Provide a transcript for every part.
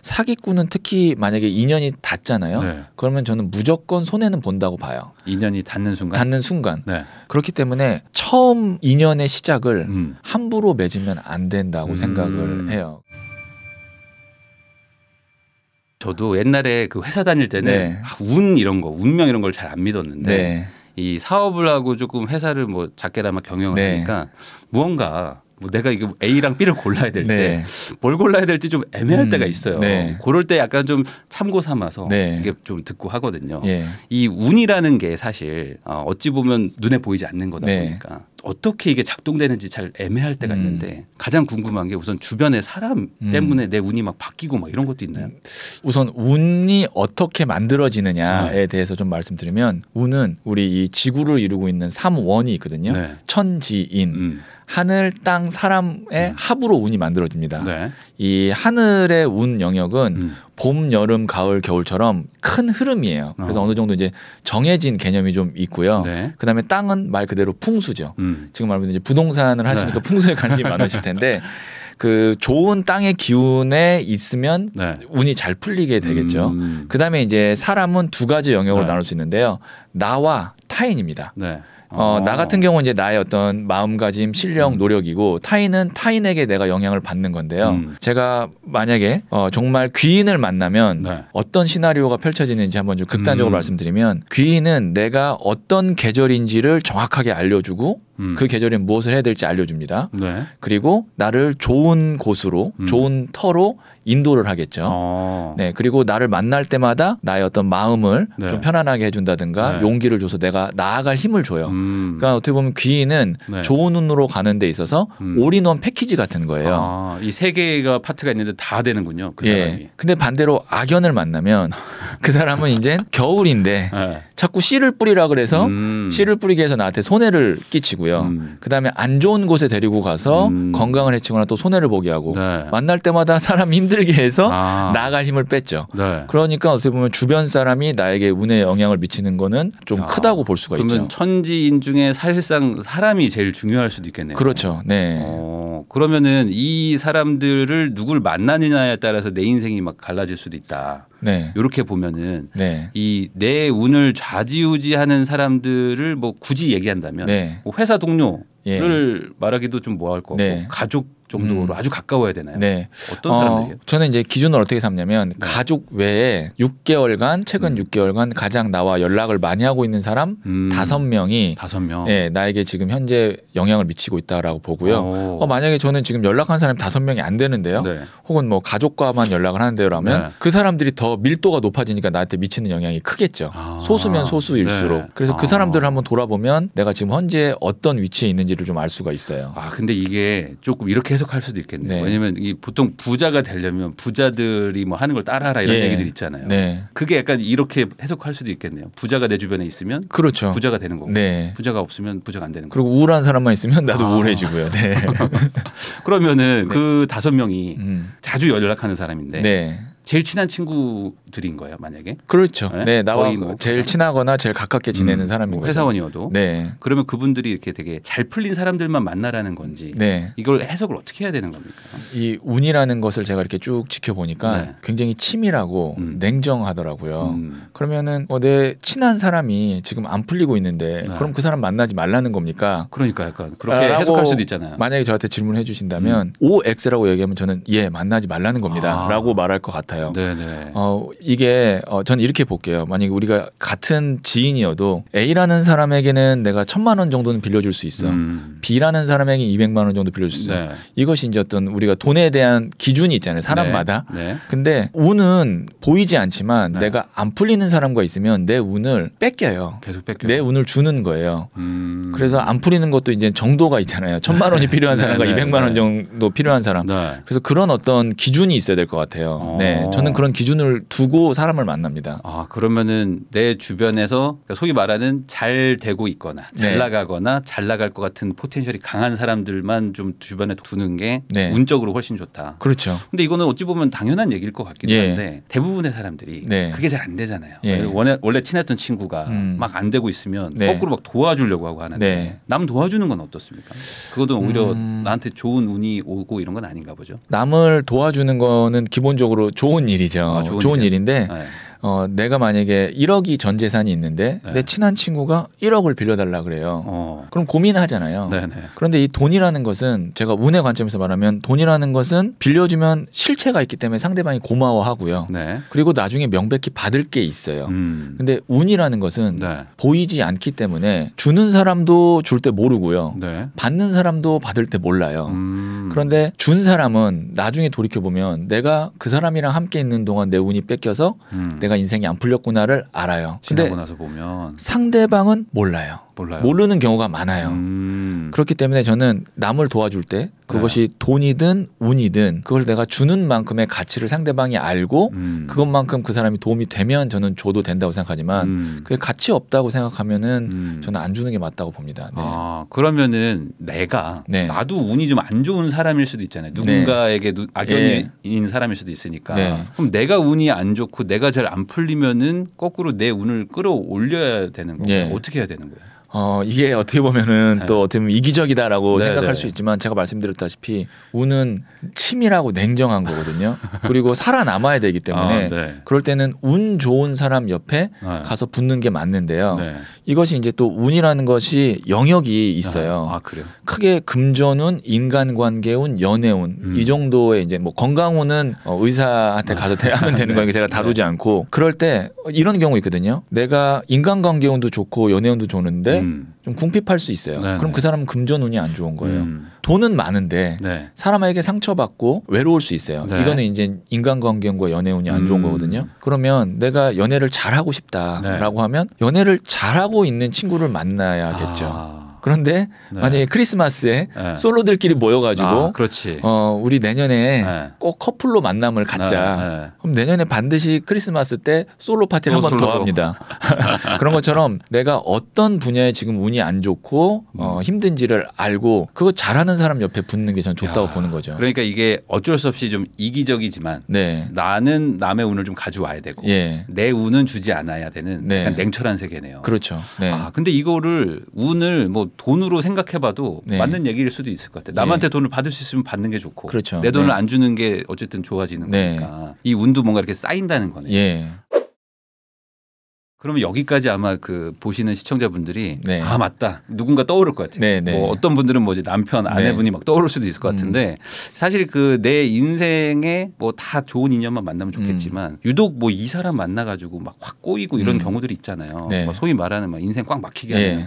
사기꾼은 특히 만약에 인연이 닿잖아요. 네. 그러면 저는 무조건 손해는 본다고 봐요. 인연이 닿는 순간. 닿는 순간. 네. 그렇기 때문에 처음 인연의 시작을 함부로 맺으면 안 된다고 생각을 해요. 저도 옛날에 그 회사 다닐 때는 네. 운 이런 거, 운명 이런 걸 잘 안 믿었는데 네. 이 사업을 하고 조금 회사를 뭐 작게나마 경영을 네. 하니까 무언가 뭐 내가 이거 A랑 B를 골라야 될 때 뭘 네. 골라야 될지 좀 애매할 때가 있어요. 네. 그럴 때 약간 좀 참고 삼아서 네. 이게 좀 듣고 하거든요. 예. 이 운이라는 게 사실 어찌 보면 눈에 보이지 않는 거다 네. 보니까 어떻게 이게 작동되는지 잘 애매할 때가 있는데 가장 궁금한 게 우선 주변의 사람 때문에 내 운이 막 바뀌고 막 이런 것도 있나요? 우선 운이 어떻게 만들어지느냐에 대해서 좀 말씀드리면 운은 우리 이 지구를 이루고 있는 3원이 있거든요. 네. 천지인 하늘, 땅, 사람의 합으로 운이 만들어집니다. 네. 이 하늘의 운 영역은 봄, 여름, 가을, 겨울처럼 큰 흐름이에요. 그래서 어느 정도 이제 정해진 개념이 좀 있고요. 네. 그다음에 땅은 말 그대로 풍수죠. 지금 말하면 이제 부동산을 하시니까 풍수에 관심이 많으실 텐데 그 좋은 땅의 기운에 있으면 네. 운이 잘 풀리게 되겠죠. 그다음에 이제 사람은 두 가지 영역으로 네. 나눌 수 있는데요. 나와 타인입니다. 네. 나 같은 경우는 이제 나의 어떤 마음가짐, 실력, 노력이고 타인은 타인에게 내가 영향을 받는 건데요. 제가 만약에 정말 귀인을 만나면 네. 어떤 시나리오가 펼쳐지는지 한번 좀 극단적으로 말씀드리면 귀인은 내가 어떤 계절인지를 정확하게 알려주고 그 계절에 무엇을 해야 될지 알려줍니다. 네. 그리고 나를 좋은 곳으로 좋은 터로 인도를 하겠죠. 네, 그리고 나를 만날 때마다 나의 어떤 마음을 네. 좀 편안하게 해준다든가 네. 용기를 줘서 내가 나아갈 힘을 줘요. 그러니까 어떻게 보면 귀인은 네. 좋은 운으로 가는 데 있어서 올인원 패키지 같은 거예요. 이 세 개가 파트가 있는데 다 되는군요. 그 사람이. 예. 근데 반대로 악연을 만나면 그 사람은 이제 겨울인데 네. 자꾸 씨를 뿌리라 그래서 씨를 뿌리게 해서 나한테 손해를 끼치고요. 그다음에 안 좋은 곳에 데리고 가서 건강을 해치거나 또 손해를 보게 하고 네. 만날 때마다 사람 힘들게 해서 나아갈 힘을 뺐죠. 네. 그러니까 어떻게 보면 주변 사람이 나에게 운에 영향을 미치는 거는 좀 크다고 볼 수가 그러면 있죠. 천지인 중에 사실상 사람이 제일 중요할 수도 있겠네요. 그렇죠. 네. 그러면은 이 사람들을 누굴 만나느냐에 따라서 내 인생이 막 갈라질 수도 있다. 네. 이렇게 보면은 네. 이 내 운을 좌지우지하는 사람들을 뭐 굳이 얘기한다면 네. 뭐 회사 동료를 예. 말하기도 좀 뭐할 거고 네. 가족 정도로 아주 가까워야 되나요? 네. 어떤 사람들이에요? 저는 이제 기준을 어떻게 삼냐면 가족 외에 6개월간 최근 6개월간 가장 나와 연락을 많이 하고 있는 사람 5명이 5명. 네, 나에게 지금 현재 영향을 미치고 있다라고 보고요. 만약에 저는 지금 연락한 사람이 5명이 안 되는데요. 네. 혹은 뭐 가족과만 연락을 하는데요라면 네. 그 사람들이 더 밀도가 높아지니까 나한테 미치는 영향이 크겠죠. 소수면 소수일수록. 네. 그래서 그 사람들을 한번 돌아보면 내가 지금 현재 어떤 위치에 있는지를 좀 알 수가 있어요. 근데 이게 조금 이렇게 해석할 수도 있겠네요. 네. 왜냐하면 이 보통 부자가 되려면 부자들이 뭐 하는 걸 따라하라 이런 예. 얘기들 있잖아요. 네. 그게 약간 이렇게 해석할 수도 있겠네요. 부자가 내 주변에 있으면 그렇죠. 부자가 되는 거고 네. 부자가 없으면 부자가 안 되는 거고. 그리고 우울한 사람만 있으면 나도 우울해지고요. 네. 그러면은 그 5명이 자주 연락하는 사람인데 네. 제일 친한 친구들인 거예요, 만약에? 그렇죠. 네? 네, 나와 거의 뭐 제일 친하거나 제일 가깝게 지내는 사람인 거죠. 회사원이어도. 네. 그러면 그분들이 이렇게 되게 잘 풀린 사람들만 만나라는 건지 네. 이걸 해석을 어떻게 해야 되는 겁니까? 이 운이라는 것을 제가 이렇게 쭉 지켜보니까 네. 굉장히 치밀하고 냉정하더라고요. 그러면은 내 친한 사람이 지금 안 풀리고 있는데 네. 그럼 그 사람 만나지 말라는 겁니까? 그러니까 약간 그렇게 해석할 수도 있잖아요. 만약에 저한테 질문해 주신다면 OX라고 얘기하면 저는 만나지 말라는 겁니다. 라고 말할 것 같아요. 네네. 이게 저는 이렇게 볼게요. 만약에 우리가 같은 지인이어도 A라는 사람에게는 내가 1,000만 원 정도는 빌려줄 수 있어. B라는 사람에게 200만 원 정도 빌려줄 수 있어. 네. 이것이 이제 어떤 우리가 돈에 대한 기준이 있잖아요. 사람마다. 네. 근데 운은 보이지 않지만 네. 내가 안 풀리는 사람과 있으면 내 운을 뺏겨요. 계속 뺏겨. 내 운을 주는 거예요. 그래서 안 풀리는 것도 이제 정도가 있잖아요. 1,000만 원이 필요한 사람과 네, 200만 원 정도 필요한 사람. 네. 그래서 그런 어떤 기준이 있어야 될 것 같아요. 네, 저는 그런 기준을 두고 두고 사람을 만납니다. 아, 그러면은 내 주변에서 소위 말하는 잘 되고 있거나 잘 네. 나가거나 잘 나갈 것 같은 포텐셜이 강한 사람들만 좀 주변에 두는 게 네. 운적으로 훨씬 좋다. 그렇죠. 근데 이거는 어찌 보면 당연한 얘기일 것 같기도 예. 한데 대부분의 사람들이 네. 그게 잘 안 되잖아요. 예. 원래 친했던 친구가 막 안 되고 있으면 네. 거꾸로 막 도와주려고 하고 하는데 네. 남 도와주는 건 어떻습니까? 그것도 오히려 나한테 좋은 운이 오고 이런 건 아닌가 보죠. 남을 도와주는 거는 기본적으로 좋은 일이죠. 아, 좋은 일인데 네. 내가 만약에 1억이 전 재산이 있는데 네. 내 친한 친구가 1억을 빌려달라 그래요. 그럼 고민하잖아요. 네네. 그런데 이 돈이라는 것은 제가 운의 관점에서 말하면 돈이라는 것은 빌려주면 실체가 있기 때문에 상대방이 고마워하고요. 네. 그리고 나중에 명백히 받을 게 있어요. 근데 운이라는 것은 네. 보이지 않기 때문에 주는 사람도 줄 때 모르고요. 네. 받는 사람도 받을 때 몰라요. 그런데 준 사람은 나중에 돌이켜보면 내가 그 사람이랑 함께 있는 동안 내 운이 뺏겨서 내가 인생이 안 풀렸구나를 알아요. 근데 지나고 나서 보면 상대방은 몰라요. 모르는 경우가 많아요. 그렇기 때문에 저는 남을 도와줄 때 그것이 돈이든 운이든 그걸 내가 주는 만큼의 가치를 상대방이 알고 그것만큼 그 사람이 도움이 되면 저는 줘도 된다고 생각하지만 그게 가치 없다고 생각하면은 저는 안 주는 게 맞다고 봅니다. 네. 아, 그러면은 내가 네. 나도 운이 좀 안 좋은 사람일 수도 있잖아요. 누군가에게 악연인 사람일 수도 있으니까. 네. 그럼 내가 운이 안 좋고 내가 잘 안 풀리면은 거꾸로 내 운을 끌어올려야 되는 거예요. 네. 어떻게 해야 되는 거예요? 이게 어떻게 보면은 네. 또 어떻게 보면 이기적이다라고 네, 생각할 네. 수 있지만 제가 말씀드렸다시피 운은 치밀하고 냉정한 거거든요. 그리고 살아남아야 되기 때문에 네. 그럴 때는 운 좋은 사람 옆에 네. 가서 붙는 게 맞는데요. 네. 이것이 이제 또 운이라는 것이 영역이 있어요. 아, 그래요? 크게 금전운, 인간관계운, 연애운 이 정도의 이제 뭐 건강운은 의사한테 가서 하면 되는 거니까 제가 다루지 않고 그럴 때 이런 경우 있거든요. 내가 인간관계운도 좋고 연애운도 좋은데 좀 궁핍할 수 있어요. 네네. 그럼 그 사람은 금전운이 안 좋은 거예요. 돈은 많은데 네. 사람에게 상처받고 외로울 수 있어요. 네. 이거는 이제 인간관계운과 연애운이 안 좋은 거거든요. 그러면 내가 연애를 잘하고 싶다라고 하면 연애를 잘하고 있는 친구를 만나야겠죠. 그런데 네. 만약에 크리스마스에 네. 솔로들끼리 모여가지고 그렇지. 우리 내년에 네. 꼭 커플로 만남을 갖자. 네. 그럼 내년에 반드시 크리스마스 때 솔로 파티를 한 번 더 솔로로. 합니다. 그런 것처럼 내가 어떤 분야에 지금 운이 안 좋고 힘든지를 알고 그거 잘하는 사람 옆에 붙는 게 전 좋다고 보는 거죠. 그러니까 이게 어쩔 수 없이 좀 이기적이지만 네. 나는 남의 운을 좀 가져와야 되고 예. 내 운은 주지 않아야 되는 네. 약간 냉철한 세계네요. 그렇죠. 네. 근데 이거를 운을 뭐 돈으로 생각해봐도 네. 맞는 얘기일 수도 있을 것 같아요. 남한테 돈을 받을 수 있으면 받는 게 좋고 그렇죠. 내 돈을 네. 안 주는 게 어쨌든 좋아지는 네. 거니까 이 운도 뭔가 이렇게 쌓인다는 거네요. 예. 그러면 여기까지 아마 그 보시는 시청자분들이 네. 맞다 누군가 떠오를 것 같아요. 네, 네. 뭐 어떤 분들은 뭐 이제 남편 아내분이 막 떠오를 수도 있을 것 같은데 사실 그 내 인생에 뭐 다 좋은 인연만 만나면 좋겠지만 유독 뭐 이 사람 만나가지고 막 확 꼬이고 이런 경우들이 있잖아요. 네. 뭐 소위 말하는 막 인생 꽉 막히게 하는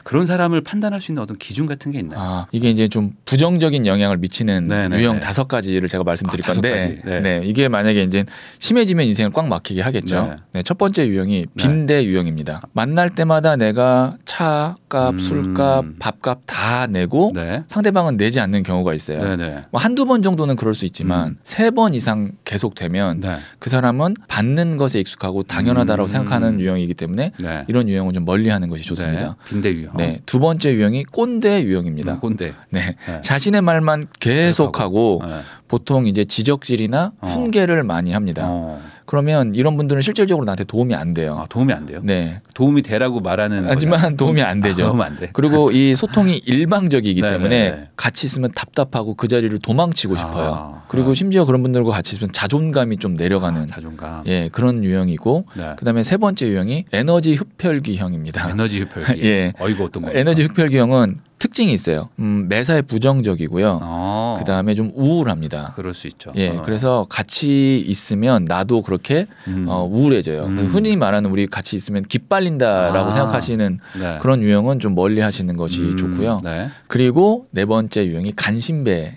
그런 사람을 판단할 수 있는 어떤 기준 같은 게 있나요? 이게 이제 좀 부정적인 영향을 미치는 네네네. 유형 5가지를 제가 말씀드릴 건데 5가지. 네. 네, 이게 만약에 이제 심해지면 인생을 꽉 막히게 하겠죠. 네. 네, 첫 번째 유형이 빈대 유형입니다. 만날 때마다 내가 차값, 술값, 밥값 다 내고 네. 상대방은 내지 않는 경우가 있어요. 네네. 뭐 한두 번 정도는 그럴 수 있지만 3번 이상 계속되면 네. 그 사람은 받는 것에 익숙하고 당연하다라고 생각하는 유형이기 때문에 네. 이런 유형은 좀 멀리하는 것이 좋습니다. 네. 빈대 유형. 네, 두 번째 유형이 꼰대 유형입니다. 꼰대. 네. 네. 자신의 말만 계속하고 네. 보통 이제 지적질이나 훈계를 많이 합니다. 그러면 이런 분들은 실질적으로 나한테 도움이 안 돼요. 도움이 안 돼요? 네. 도움이 되라고 말하는 하지만 도움이 안 되죠. 도움 안 돼. 그리고 이 소통이 일방적이기 네, 때문에 네. 같이 있으면 답답하고 그 자리를 도망치고 싶어요. 그리고 심지어 그런 분들과 같이 있으면 자존감이 좀 내려가는 자존감. 예, 그런 유형이고 네. 그다음에 세 번째 유형이 에너지 흡혈귀형입니다. 에너지 흡혈기. 예. 이거 어떤 거예요? 에너지 흡혈귀형은 특징이 있어요. 매사에 부정적이고요. 그다음에 좀 우울합니다. 그럴 수 있죠. 예, 그래서 같이 있으면 나도 그렇게 우울해져요. 흔히 말하는 우리 같이 있으면 기빨린다라고 생각하시는 네. 그런 유형은 좀 멀리 하시는 것이 좋고요. 네. 그리고 네 번째 유형이 간신배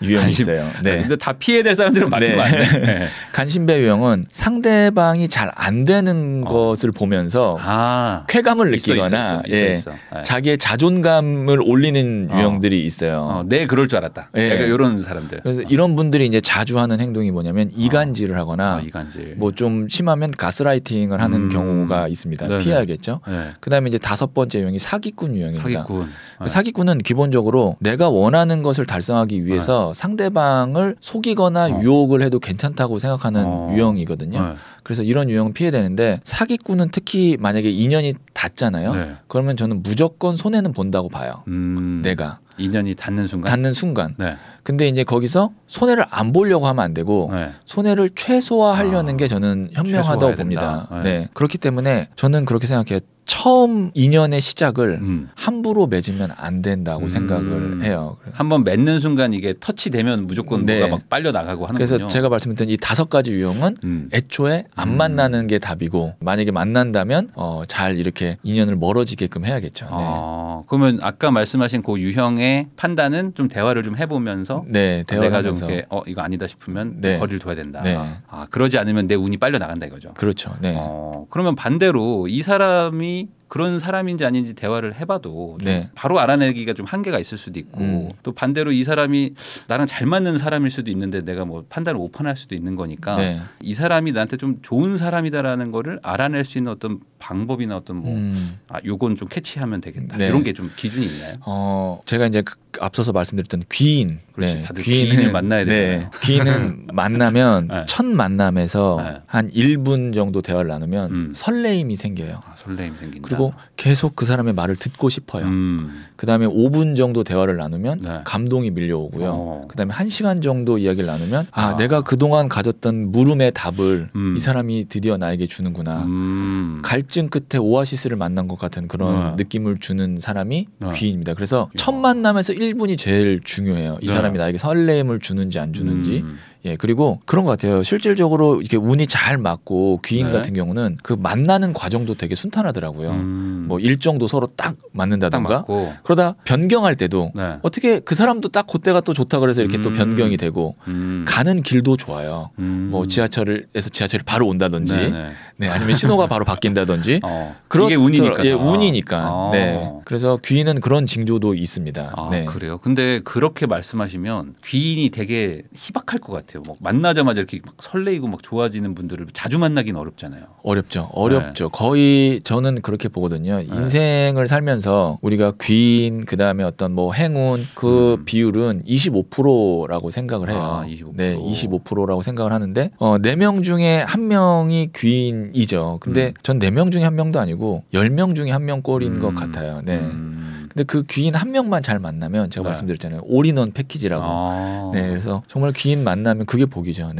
유형이 있어요. 네. 근데 다 피해야 될 사람들은 많이 많네. 네. 간신배 유형은 상대방이 잘 안 되는 것을 보면서 쾌감을 느끼거나 있어. 자기의 자존감을 올리는 유형들이 있어요. 네, 그럴 줄 알았다. 약간 이런 사람들. 그래서 이런 분들이 이제 자주 하는 행동이 뭐냐면 이간질을 하거나 뭐 좀 심하면 가스라이팅을 하는 경우가 있습니다. 네네. 피해야겠죠. 네. 그다음에 이제 5번째 유형이 사기꾼 유형입니다. 사기꾼은 기본적으로 내가 원하는 것을 달성하기 위해서 상대방을 속이거나 유혹을 해도 괜찮다고 생각하는 유형이거든요. 그래서 이런 유형은 피해되는데 사기꾼은 특히 만약에 인연이 닿잖아요. 그러면 저는 무조건 손해는 본다고 봐요. 내가. 인연이 닿는 순간. 네. 근데 이제 거기서 손해를 안 보려고 하면 안 되고 손해를 최소화하려는 게 저는 현명하다고 봅니다. 네. 그렇기 때문에 저는 그렇게 생각해요. 처음 인연의 시작을 함부로 맺으면 안 된다고 생각을 해요. 한번 맺는 순간 이게 터치되면 무조건 뭐가 막 빨려 나가고 하는군요. 그래서 제가 말씀드렸던 이 5가지 유형은 애초에 안 만나는 게 답이고 만약에 만난다면 잘 이렇게 인연을 멀어지게끔 해야겠죠. 그러면 아까 말씀하신 그 유형의 판단은 좀 대화를 좀 해보면서 내가 좀 이렇게 이거 아니다 싶으면 거리를 둬야 된다. 그러지 않으면 내 운이 빨려 나간다 이거죠. 그렇죠. 네. 그러면 반대로 이 사람이 그런 사람인지 아닌지 대화를 해봐도 좀 바로 알아내기가 좀 한계가 있을 수도 있고 또 반대로 이 사람이 나랑 잘 맞는 사람일 수도 있는데 내가 뭐 판단을 오판할 수도 있는 거니까 이 사람이 나한테 좀 좋은 사람이다라는 거를 알아낼 수 있는 어떤 방법이나 어떤 뭐 요건 좀 캐치하면 되겠다 이런 게 좀 기준이 있나요? 제가 이제 앞서서 말씀드렸던 귀인, 다들 귀인을 만나야 돼요. 귀인은 만나면 첫 만남에서 한 1분 정도 대화를 나누면 설레임이 생겨요. 설레임 생긴다. 그리고 계속 그 사람의 말을 듣고 싶어요. 그다음에 5분 정도 대화를 나누면 감동이 밀려오고요. 그다음에 1시간 정도 이야기를 나누면 내가 그동안 가졌던 물음의 답을 이 사람이 드디어 나에게 주는구나. 갈증 끝에 오아시스를 만난 것 같은 그런 느낌을 주는 사람이 귀인입니다. 그래서 첫 만남에서 1분이 제일 중요해요. 이 사람이 나에게 설레임을 주는지 안 주는지. 그리고 그런 것 같아요. 실질적으로 이렇게 운이 잘 맞고 귀인 같은 경우는 그 만나는 과정도 되게 순탄하더라고요. 뭐 일정도 서로 딱 맞는다던가 그러다 변경할 때도 어떻게 그 사람도 딱 그때가 또 좋다 그래서 이렇게 또 변경이 되고 가는 길도 좋아요. 뭐 지하철에서 지하철이 바로 온다든지 아니면 신호가 바로 바뀐다든지 이게 운이니까. 운이니까. 그래서 귀인은 그런 징조도 있습니다. 그래요. 근데 그렇게 말씀하시면 귀인이 되게 희박할 것 같아요. 뭐 만나자마자 이렇게 막 설레이고 막 좋아지는 분들을 자주 만나기는 어렵잖아요. 어렵죠. 거의 저는 그렇게 보거든요. 인생을 살면서 우리가 귀인 그다음에 어떤 뭐 행운 그 비율은 25%라고 생각을 해요. 25%. 25%라고 생각을 하는데 4명 중에 1명이 귀인이죠. 근데 전 4명 중에 1명도 아니고 10명 중에 1명 꼴인 것 같아요. 근데 그 귀인 1명만 잘 만나면 제가 말씀드렸잖아요. 올인원 패키지라고. 그래서 정말 귀인 만나면 그게 복이죠.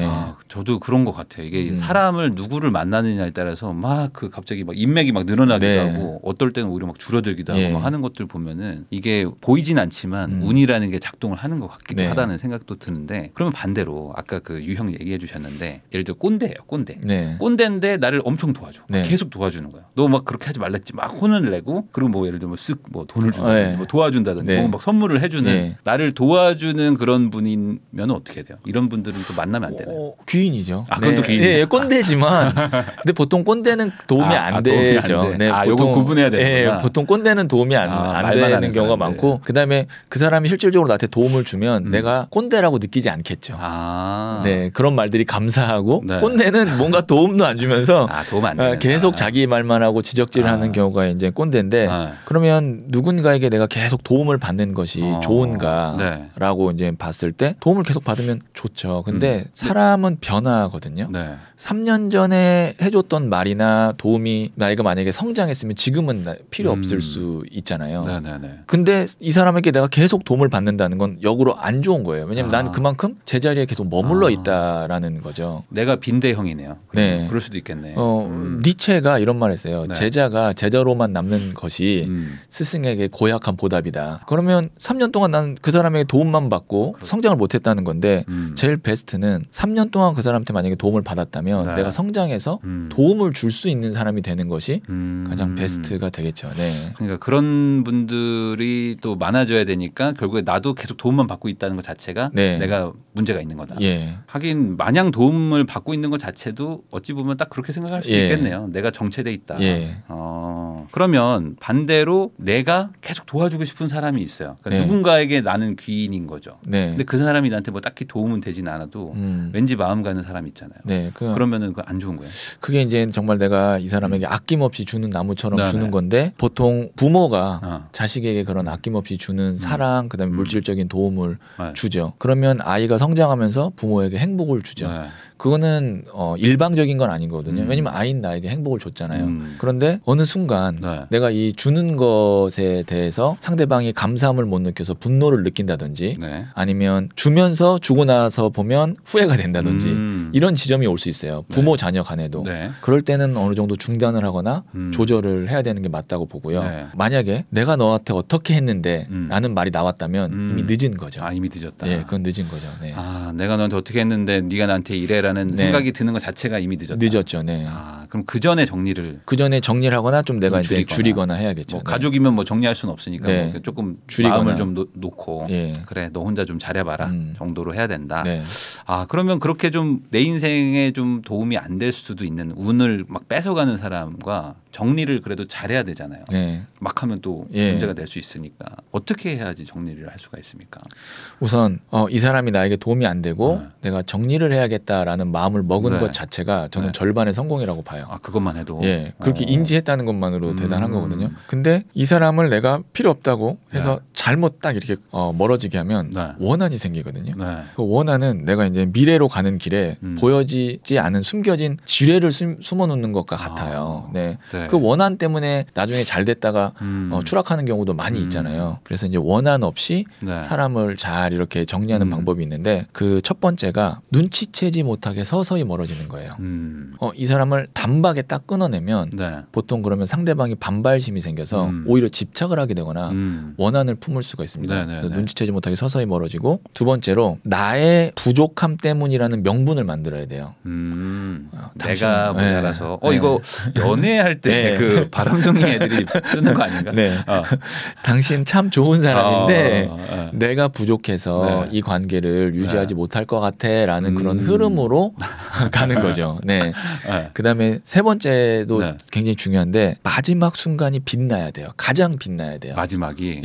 저도 그런 것 같아요. 이게 사람을 누구를 만나느냐에 따라서 막 그 갑자기 막 인맥이 막 늘어나기도 하고 어떨 때는 오히려 막 줄어들기도 하고 막 하는 것들 보면은 이게 보이진 않지만 운이라는 게 작동을 하는 것 같기도 하다는 생각도 드는데 그러면 반대로 아까 그 유형 얘기해 주셨는데 예를 들어 꼰대예요. 꼰대인데 나를 엄청 도와줘. 계속 도와주는 거야. 너 막 그렇게 하지 말랬지. 막 혼을 내고 그리고 뭐 예를 들면 쓱 뭐 돈을 준다든지 뭐 도와준다든지 뭐 막 선물을 해주는 나를 도와주는 그런 분이면 어떻게 돼요? 이런 분들은 또 만나면 안 되나요? 귀인이죠. 그건 또 귀인이죠. 꼰대지만 근데 보통 꼰대는 도움이 안 되죠. 요거 구분해야 되는구나. 보통 꼰대는 도움이 안 되는 경우가 많고 그다음에 그 사람이 실질적으로 나한테 도움을 주면 내가 꼰대라고 느끼지 않겠죠. 그런 말들이 감사하고 꼰대는 뭔가 도움도 안 주면서 도움 안 되는 계속 자기 말만 하고 지적질하는 경우가 이제 꼰대인데 그러면 누군가에게 내가 계속 도움을 받는 것이 좋은가라고 이제 봤을 때 도움을 계속 받으면 좋죠. 근데 사람은 변화하거든요. 3년 전에 해줬던 말이나 도움이 나이가 만약에 성장했으면 지금은 필요 없을 수 있잖아요. 근데 이 사람에게 내가 계속 도움을 받는다는 건 역으로 안 좋은 거예요. 왜냐하면 난 그만큼 제자리에 계속 머물러 있다라는 거죠. 내가 빈대형이네요. 그럴 수도 있겠네. 니체가 이런 말 했어요. 제자가 제자로만 남는 것이 스승에게 고약한 보답이다. 그러면 3년 동안 난 그 사람에게 도움만 받고 성장을 못했다는 건데 제일 베스트는 3년 동안 그 사람한테 만약에 도움을 받았다면 내가 성장해서 도움을 줄 수 있는 사람이 되는 것이 가장 베스트가 되겠죠. 네. 그러니까 그런 분들이 또 많아져야 되니까 결국에 나도 계속 도움만 받고 있다는 것 자체가 내가 문제가 있는 거다. 하긴 마냥 도움을 받고 있는 것 자체도 어찌 보면 딱 그렇게 생각할 수 있겠네요. 내가 정체돼 있다. 그러면 반대로 내가 계속 도와주고 싶은 사람이 있어요. 그러니까 누군가에게 나는 귀인인 거죠. 근데 그 사람이 나한테 뭐 딱히 도움은 되진 않아도 왠지 마음 가는 사람이 있잖아요. 그러면은 그거 안 좋은 거예요. 그게 이제 정말 내가 이 사람에게 아낌없이 주는 나무처럼 주는 건데 보통 부모가 자식에게 그런 아낌없이 주는 사랑 그다음에 물질적인 도움을 주죠. 그러면 아이가 성장하면서 부모에게 행복을 주죠. 그거는 일방적인 건 아니거든요. 왜냐면 아이는 나에게 행복을 줬잖아요. 그런데 어느 순간 내가 이 주는 것에 대해서 상대방이 감사함을 못 느껴서 분노를 느낀다든지 아니면 주면서 주고 나서 보면 후회가 된다든지 이런 지점이 올 수 있어요. 부모 자녀 간에도. 그럴 때는 어느 정도 중단을 하거나 조절을 해야 되는 게 맞다고 보고요. 만약에 내가 너한테 어떻게 했는데 라는 말이 나왔다면 이미 늦은 거죠. 이미 늦었다. 그건 늦은 거죠. 내가 너한테 어떻게 했는데 네가 나한테 이래라는 생각이 드는 것 자체가 이미 늦었다. 늦었죠. 그럼 그 전에 정리를 하거나 좀 내가 이제 줄이거나 해야겠죠. 뭐 가족이면 뭐 정리할 수는 없으니까 뭐 조금 줄이거나. 마음을 좀 놓고 그래 너 혼자 좀 잘해봐라 정도로 해야 된다. 그러면 그렇게 좀 내 인생에 좀 도움이 안 될 수도 있는 운을 막 뺏어가는 사람과 정리를 그래도 잘해야 되잖아요. 막 하면 또 문제가 될 수 있으니까 어떻게 해야지 정리를 할 수가 있습니까? 우선 이 사람이 나에게 도움이 안 되고 내가 정리를 해야겠다라는 마음을 먹은 것 자체가 저는 절반의 성공이라고 봐요. 그것만 해도 그렇게 인지했다는 것만으로 대단한 거거든요. 근데 이 사람을 내가 필요 없다고 해서 잘못 딱 이렇게 멀어지게 하면 원한이 생기거든요. 그 원한은 내가 이제 미래로 가는 길에 보여지지 않은 숨겨진 지뢰를 숨어놓는 것과 같아요. 그 원한 때문에 나중에 잘 됐다가 추락하는 경우도 많이 있잖아요. 그래서 이제 원한 없이 사람을 잘 이렇게 정리하는 방법이 있는데 그 첫 번째가 눈치채지 못하게 서서히 멀어지는 거예요. 이 사람을 단박에 딱 끊어내면 보통 그러면 상대방이 반발심이 생겨서 오히려 집착을 하게 되거나 원한을 품을 수가 있습니다. 그래서 눈치채지 못하게 서서히 멀어지고 두 번째로 나의 부족함 때문이라는 명분을 만들어야 돼요. 내가 알아서 이거 연애할 때 그 바람둥이 애들이 쓰는 거 아닌가? 당신 참 좋은 사람인데 내가 부족해서 이 관계를 유지하지 못할 것 같아라는 그런 흐름으로 가는 거죠. 그다음에 세 번째도 굉장히 중요한데 마지막 순간이 빛나야 돼요. 가장 빛나야 돼요. 마지막이.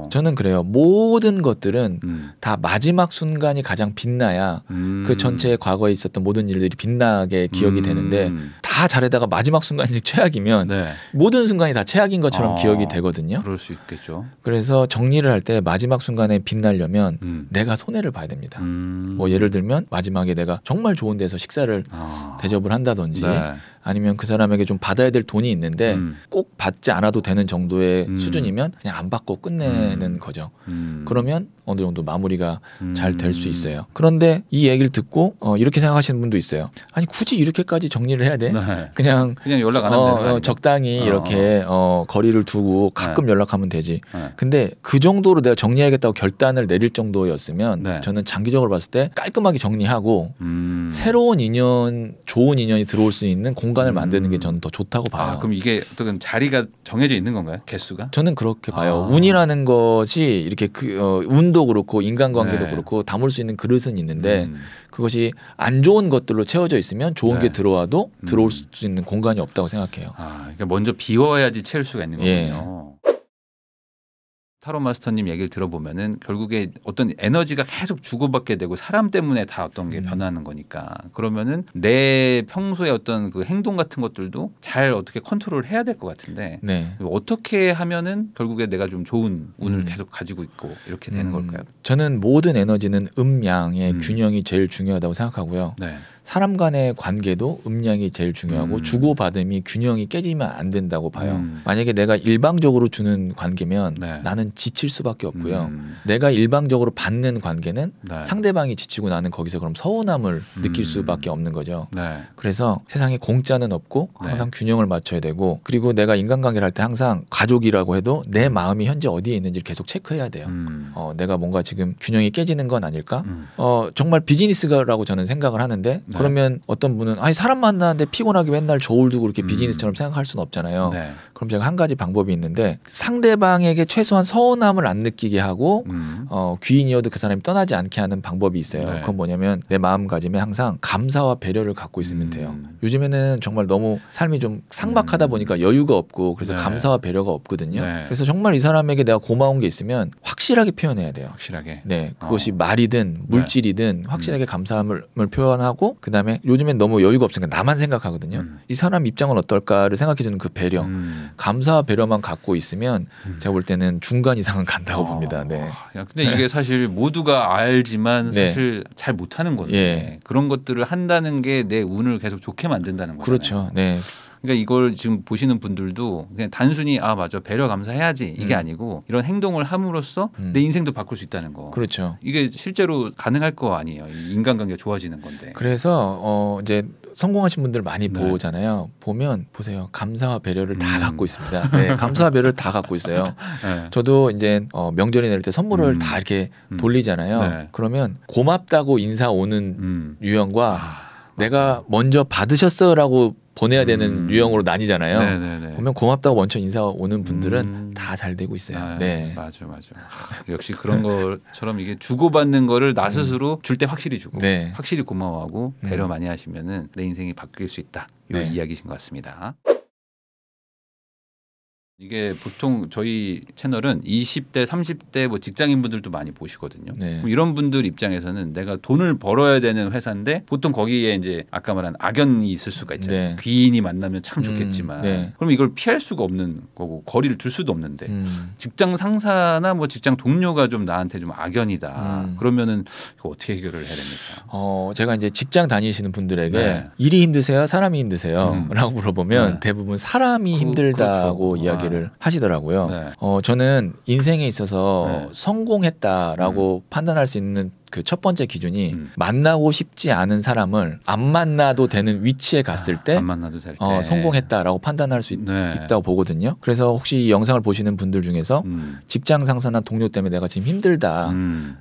저는 그래요. 모든 것들은 다 마지막 순간이 가장 빛나야 그 전체의 과거에 있었던 모든 일들이 빛나게 기억이 되는데 다 잘하다가 마지막 순간이 최악이면 모든 순간이 다 최악인 것처럼 기억이 되거든요. 그럴 수 있겠죠. 그래서 정리를 할 때 마지막 순간에 빛나려면 내가 손해를 봐야 됩니다. 뭐 예를 들면 마지막에 내가 정말 좋은 데서 식사를 대접을 한다든지 아니면 그 사람에게 좀 받아야 될 돈이 있는데 꼭 받지 않아도 되는 정도의 수준이면 그냥 안 받고 끝내는 거죠. 그러면 어느 정도 마무리가 잘 될 수 있어요. 그런데 이 얘기를 듣고 이렇게 생각하시는 분도 있어요. 아니 굳이 이렇게까지 정리를 해야 돼? 그냥 연락 안 하면 되는 적당히 이렇게 거리를 두고 가끔 연락하면 되지. 근데 그 정도로 내가 정리해야겠다고 결단을 내릴 정도였으면 저는 장기적으로 봤을 때 깔끔하게 정리하고 새로운 인연, 좋은 인연이 들어올 수 있는 공간을 만드는 게 저는 더 좋다고 봐요. 그럼 이게 어떤 자리가 정해져 있는 건가요? 개수가? 저는 그렇게 봐요. 운이라는 것이 이렇게 운도 그렇고 인간관계도 그렇고 담을 수 있는 그릇은 있는데 그것이 안 좋은 것들로 채워져 있으면 좋은 게 들어와도 들어올 수 있는 공간이 없다고 생각해요. 그러니까 먼저 비워야지 채울 수가 있는 거군요. 타로 마스터님 얘기를 들어보면은 결국에 어떤 에너지가 계속 주고받게 되고 사람 때문에 다 어떤 게 변하는 거니까 그러면은 내 평소에 어떤 그 행동 같은 것들도 잘 어떻게 컨트롤을 해야 될 것 같은데 어떻게 하면은 결국에 내가 좀 좋은 운을 계속 가지고 있고 이렇게 되는 걸까요? 저는 모든 에너지는 음양의 균형이 제일 중요하다고 생각하고요. 사람 간의 관계도 음량이 제일 중요하고 주고받음이 균형이 깨지면 안 된다고 봐요. 만약에 내가 일방적으로 주는 관계면 네. 나는 지칠 수밖에 없고요. 내가 일방적으로 받는 관계는 네. 상대방이 지치고 나는 거기서 그럼 서운함을 느낄 수밖에 없는 거죠. 네. 그래서 세상에 공짜는 없고 항상 네. 균형을 맞춰야 되고 그리고 내가 인간관계를 할 때 항상 가족이라고 해도 내 마음이 현재 어디에 있는지를 계속 체크해야 돼요. 내가 뭔가 지금 균형이 깨지는 건 아닐까? 정말 비즈니스라고 저는 생각을 하는데 네. 그러면 어떤 분은 아니 사람 만나는데 피곤하게 맨날 저울 두고 그렇게 비즈니스처럼 생각할 수는 없잖아요. 네. 그럼 제가 한 가지 방법이 있는데 상대방에게 최소한 서운함을 안 느끼게 하고 귀인이어도 그 사람이 떠나지 않게 하는 방법이 있어요. 네. 그건 뭐냐면 내 마음가짐에 항상 감사와 배려를 갖고 있으면 돼요. 요즘에는 정말 너무 삶이 좀 삭막하다 보니까 여유가 없고 그래서 네. 감사와 배려가 없거든요. 네. 그래서 정말 이 사람에게 내가 고마운 게 있으면 확실하게 표현해야 돼요. 확실하게. 네, 그것이 말이든 물질이든 확실하게 감사함을 표현하고 그다음에 요즘엔 너무 여유가 없으니까 나만 생각하거든요. 이 사람 입장은 어떨까를 생각해주는 그 배려, 감사와 배려만 갖고 있으면 제가 볼 때는 중간 이상은 간다고 봅니다. 네. 야, 근데 이게 사실 모두가 알지만 네. 사실 잘 못하는 건데 예. 그런 것들을 한다는 게 내 운을 계속 좋게 만든다는 거잖아요. 그렇죠. 네. 그러니까 이걸 지금 보시는 분들도 그냥 단순히 아 맞아 배려 감사해야지 이게 아니고 이런 행동을 함으로써 내 인생도 바꿀 수 있다는 거. 그렇죠. 이게 실제로 가능할 거 아니에요. 인간관계가 좋아지는 건데. 그래서 이제 성공하신 분들 많이 네. 보잖아요. 보면 보세요. 감사와 배려를 다 갖고 있습니다. 네, 감사와 배려를 다 갖고 있어요. 네. 저도 이제 명절이 내릴 때 선물을 다 이렇게 돌리잖아요. 네. 그러면 고맙다고 인사 오는 유형과 내가 맞아요. 먼저 받으셨어라고 보내야 되는 유형으로 나뉘잖아요. 네네네. 보면 고맙다고 먼저 인사 오는 분들은 다 잘 되고 있어요. 아, 네. 맞아. 역시 그런 것처럼 이게 주고받는 거를 나 스스로 줄 때 확실히 주고 네. 확실히 고마워하고 배려 많이 하시면은 내 인생이 바뀔 수 있다. 이런 네. 이야기신 것 같습니다. 이게 보통 저희 채널은 20대, 30대 뭐 직장인분들도 많이 보시거든요. 네. 이런 분들 입장에서는 내가 돈을 벌어야 되는 회사인데 보통 거기에 이제 아까 말한 악연이 있을 수가 있잖아요. 네. 귀인이 만나면 참 좋겠지만 네. 그럼 이걸 피할 수가 없는 거고 거리를 둘 수도 없는데 직장 상사나 뭐 직장 동료가 좀 나한테 좀 악연이다. 그러면은 이거 어떻게 해결을 해야 됩니까? 제가 이제 직장 다니시는 분들에게 네. 일이 힘드세요? 사람이 힘드세요? 라고 물어보면 네. 대부분 사람이 힘들다고 그렇죠. 이야기를 하시더라고요. 네. 저는 인생에 있어서 네. 성공했다라고 판단할 수 있는 그 첫 번째 기준이 만나고 싶지 않은 사람을 안 만나도 되는 위치에 갔을 때 안 만나도 될 때 성공했다라고 판단할 수 네. 있다고 보거든요. 그래서 혹시 이 영상을 보시는 분들 중에서 직장 상사나 동료 때문에 내가 지금 힘들다.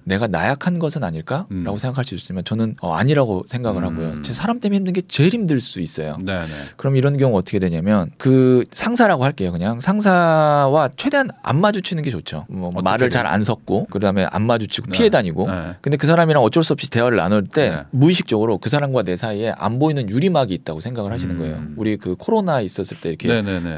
내가 나약한 것은 아닐까라고 생각할 수 있으면 저는 아니라고 생각을 하고요. 제 사람 때문에 힘든 게 제일 힘들 수 있어요. 네네. 그럼 이런 경우 어떻게 되냐면 그 상사라고 할게요. 그냥 상사와 최대한 안 마주치는 게 좋죠. 말을 잘 안 섞고 그다음에 안 마주치고 네. 피해 다니고. 네. 근데 그 사람이랑 어쩔 수 없이 대화를 나눌 때 네. 무의식적으로 그 사람과 내 사이에 안 보이는 유리막이 있다고 생각을 하시는 거예요. 우리 그 코로나 있었을 때 이렇게 네네네.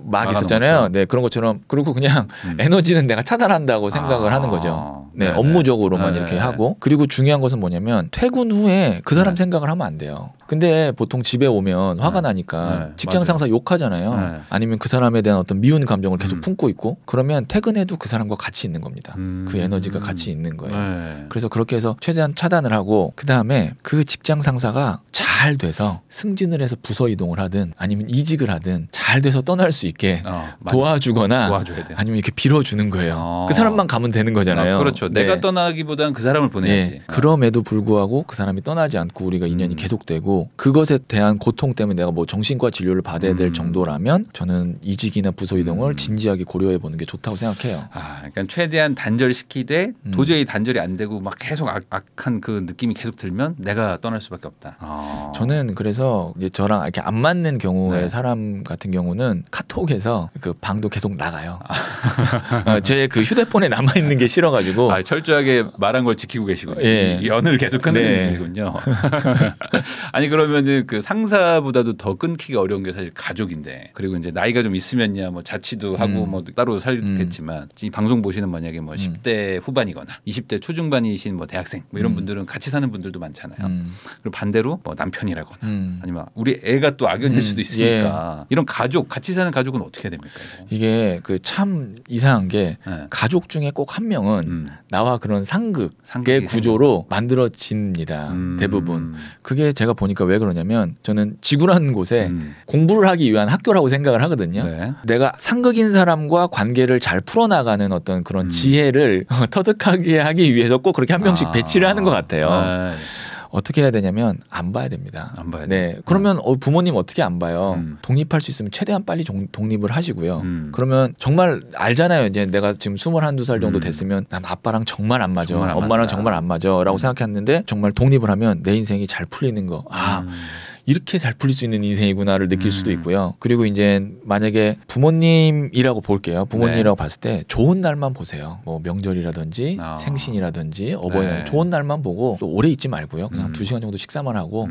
막 있었잖아요. 것처럼. 네, 그런 것처럼 그리고 그냥 에너지는 내가 차단한다고 생각을 하는 거죠. 네, 네네. 업무적으로만 네네. 이렇게 하고 그리고 중요한 것은 뭐냐면 퇴근 후에 그 사람 네. 생각을 하면 안 돼요. 근데 보통 집에 오면 화가 나니까 네, 직장 맞아요. 상사 욕하잖아요. 네. 아니면 그 사람에 대한 어떤 미운 감정을 계속 품고 있고 그러면 퇴근해도 그 사람과 같이 있는 겁니다. 그 에너지가 같이 있는 거예요. 네. 그래서 그렇게 해서 최대한 차단을 하고 그 다음에 그 직장 상사가 잘 돼서 승진을 해서 부서 이동을 하든 아니면 이직을 하든 잘 돼서 떠날 수 있게 많이 도와주거나 도와줘야 돼요. 아니면 이렇게 빌어주는 거예요. 그 사람만 가면 되는 거잖아요. 그렇죠. 네. 내가 떠나기보다는 그 사람을 보내야지. 네. 그럼에도 불구하고 그 사람이 떠나지 않고 우리가 인연이 계속되고 그것에 대한 고통 때문에 내가 뭐 정신과 진료를 받아야 될 정도라면 저는 이직이나 부서 이동을 진지하게 고려해 보는 게 좋다고 생각해요. 그러니까 최대한 단절시키되 도저히 단절이 안 되고 막 계속 악한 그 느낌이 계속 들면 내가 떠날 수밖에 없다. 저는 그래서 이제 저랑 이렇게 안 맞는 경우에 네. 사람 같은 경우는 카톡에서 그 방도 계속 나가요. 제 그 휴대폰에 남아 있는 게 싫어가지고. 철저하게 말한 걸 지키고 계시군요. 예. 연을 계속 끊으시군요. 아니 그러면은 그 상사보다도 더 끊기가 어려운 게 사실 가족인데 그리고 이제 나이가 좀 있으면야 뭐 자취도 하고 뭐 따로 살겠지만 이 방송 보시는 만약에 뭐 10대 후반이거나 20대 초중반이신 뭐 대학생 뭐 이런 분들은 같이 사는 분들도 많잖아요. 그리고 반대로 뭐 남편이라거나 아니면 우리 애가 또 악연일 수도 있으니까 예. 이런 가족 같이 사는 가족은 어떻게 해야 됩니까? 이게 그 참 이상한 게 네. 가족 중에 꼭 한 명은 나와 그런 상극의 구조로 만들어집니다. 대부분. 그게 제가 보니까 왜 그러냐면 저는 지구라는 곳에 공부를 하기 위한 학교라고 생각을 하거든요. 네. 내가 상극인 사람과 관계를 잘 풀어나가는 어떤 그런 지혜를 터득하게 하기 위해서 꼭 그렇게 한 명씩 배치를 하는 것 같아요. 네. 어떻게 해야 되냐면 안 봐야 됩니다. 안 봐야 네. 그러면 부모님 어떻게 안 봐요? 독립할 수 있으면 최대한 빨리 독립을 하시고요. 그러면 정말 알잖아요. 이제 내가 지금 21~22살 정도 됐으면 난 아빠랑 정말 안 맞아. 정말 엄마랑 정말 안 맞아. 라고 생각했는데 정말 독립을 하면 내 인생이 잘 풀리는 거. 이렇게 잘 풀릴 수 있는 인생이구나를 느낄 수도 있고요. 그리고 이제 만약에 부모님이라고 볼게요. 부모님이라고 네. 봤을 때 좋은 날만 보세요. 뭐 명절이라든지 생신이라든지 어버이날 네. 좋은 날만 보고 또 오래 있지 말고요. 그냥 2시간 정도 식사만 하고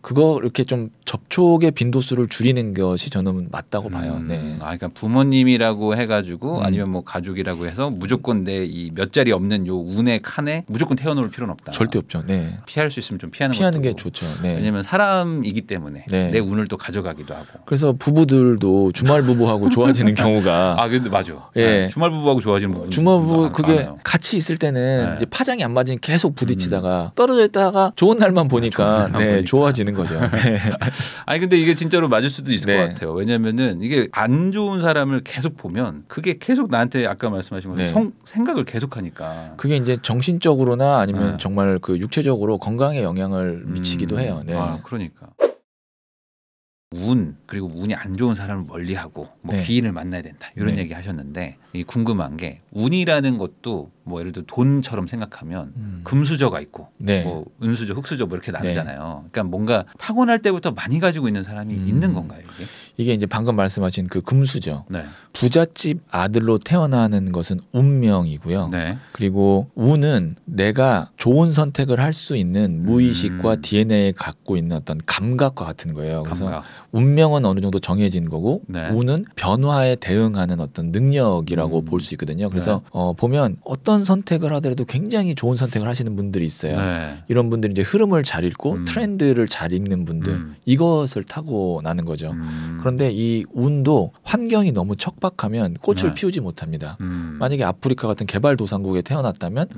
그거 이렇게 좀 접촉의 빈도수를 줄이는 것이 저는 맞다고 봐요. 네. 그러니까 부모님이라고 해가지고 아니면 뭐 가족이라고 해서 무조건 내 이 몇 자리 없는 요 운의 칸에 무조건 태어놓을 필요는 없다. 절대 없죠. 네. 피할 수 있으면 좀 피하는 게 좋죠. 네. 왜냐하면 사람이기 때문에 네. 내 운을 또 가져가기도 하고. 그래서 부부들도 주말 부부하고 좋아지는 경우가 근데 맞아. 예. 네. 주말 부부하고 좋아지는 부분. 주말 부부 그게 같이 있을 때는 네. 이제 파장이 안 맞으니 계속 부딪히다가 떨어져 있다가 좋은 날만 보니까 네, 좋아지는 거죠. 네. 아니 근데 이게 진짜로 맞을 수도 있을 것 같아요. 왜냐면은 이게 안 좋은 사람을 계속 보면 그게 계속 나한테 아까 말씀하신 것처럼 생각을 계속하니까. 그게 이제 정신적으로나 아니면 정말 그 육체적으로 건강에 영향을 미치기도 해요. 네. 그러니까. 운 그리고 운이 안 좋은 사람을 멀리하고 뭐 귀인을 만나야 된다 이런 얘기 하셨는데 궁금한 게 운이라는 것도 뭐 예를 들어 돈처럼 생각하면 금수저가 있고 뭐 은수저, 흑수저 뭐 이렇게 나누잖아요. 그러니까 뭔가 타고날 때부터 많이 가지고 있는 사람이 있는 건가요 이게? 이게 이제 방금 말씀하신 그 금수저 부잣집 아들로 태어나는 것은 운명이고요. 그리고 운은 내가 좋은 선택을 할 수 있는 무의식과 DNA에 갖고 있는 어떤 감각과 같은 거예요. 그래서 운명은 어느 정도 정해진 거고 운은 변화에 대응하는 어떤 능력이라고 볼 수 있거든요. 그래서 보면 어떤 선택을 하더라도 굉장히 좋은 선택을 하시는 분들이 있어요. 이런 분들이 이제 흐름을 잘 읽고 트렌드를 잘 읽는 분들 이것을 타고 나는 거죠. 그런데 이 운도 환경이 너무 척박하면 꽃을 피우지 못합니다. 만약에 아프리카 같은 개발도상국에 태어났다면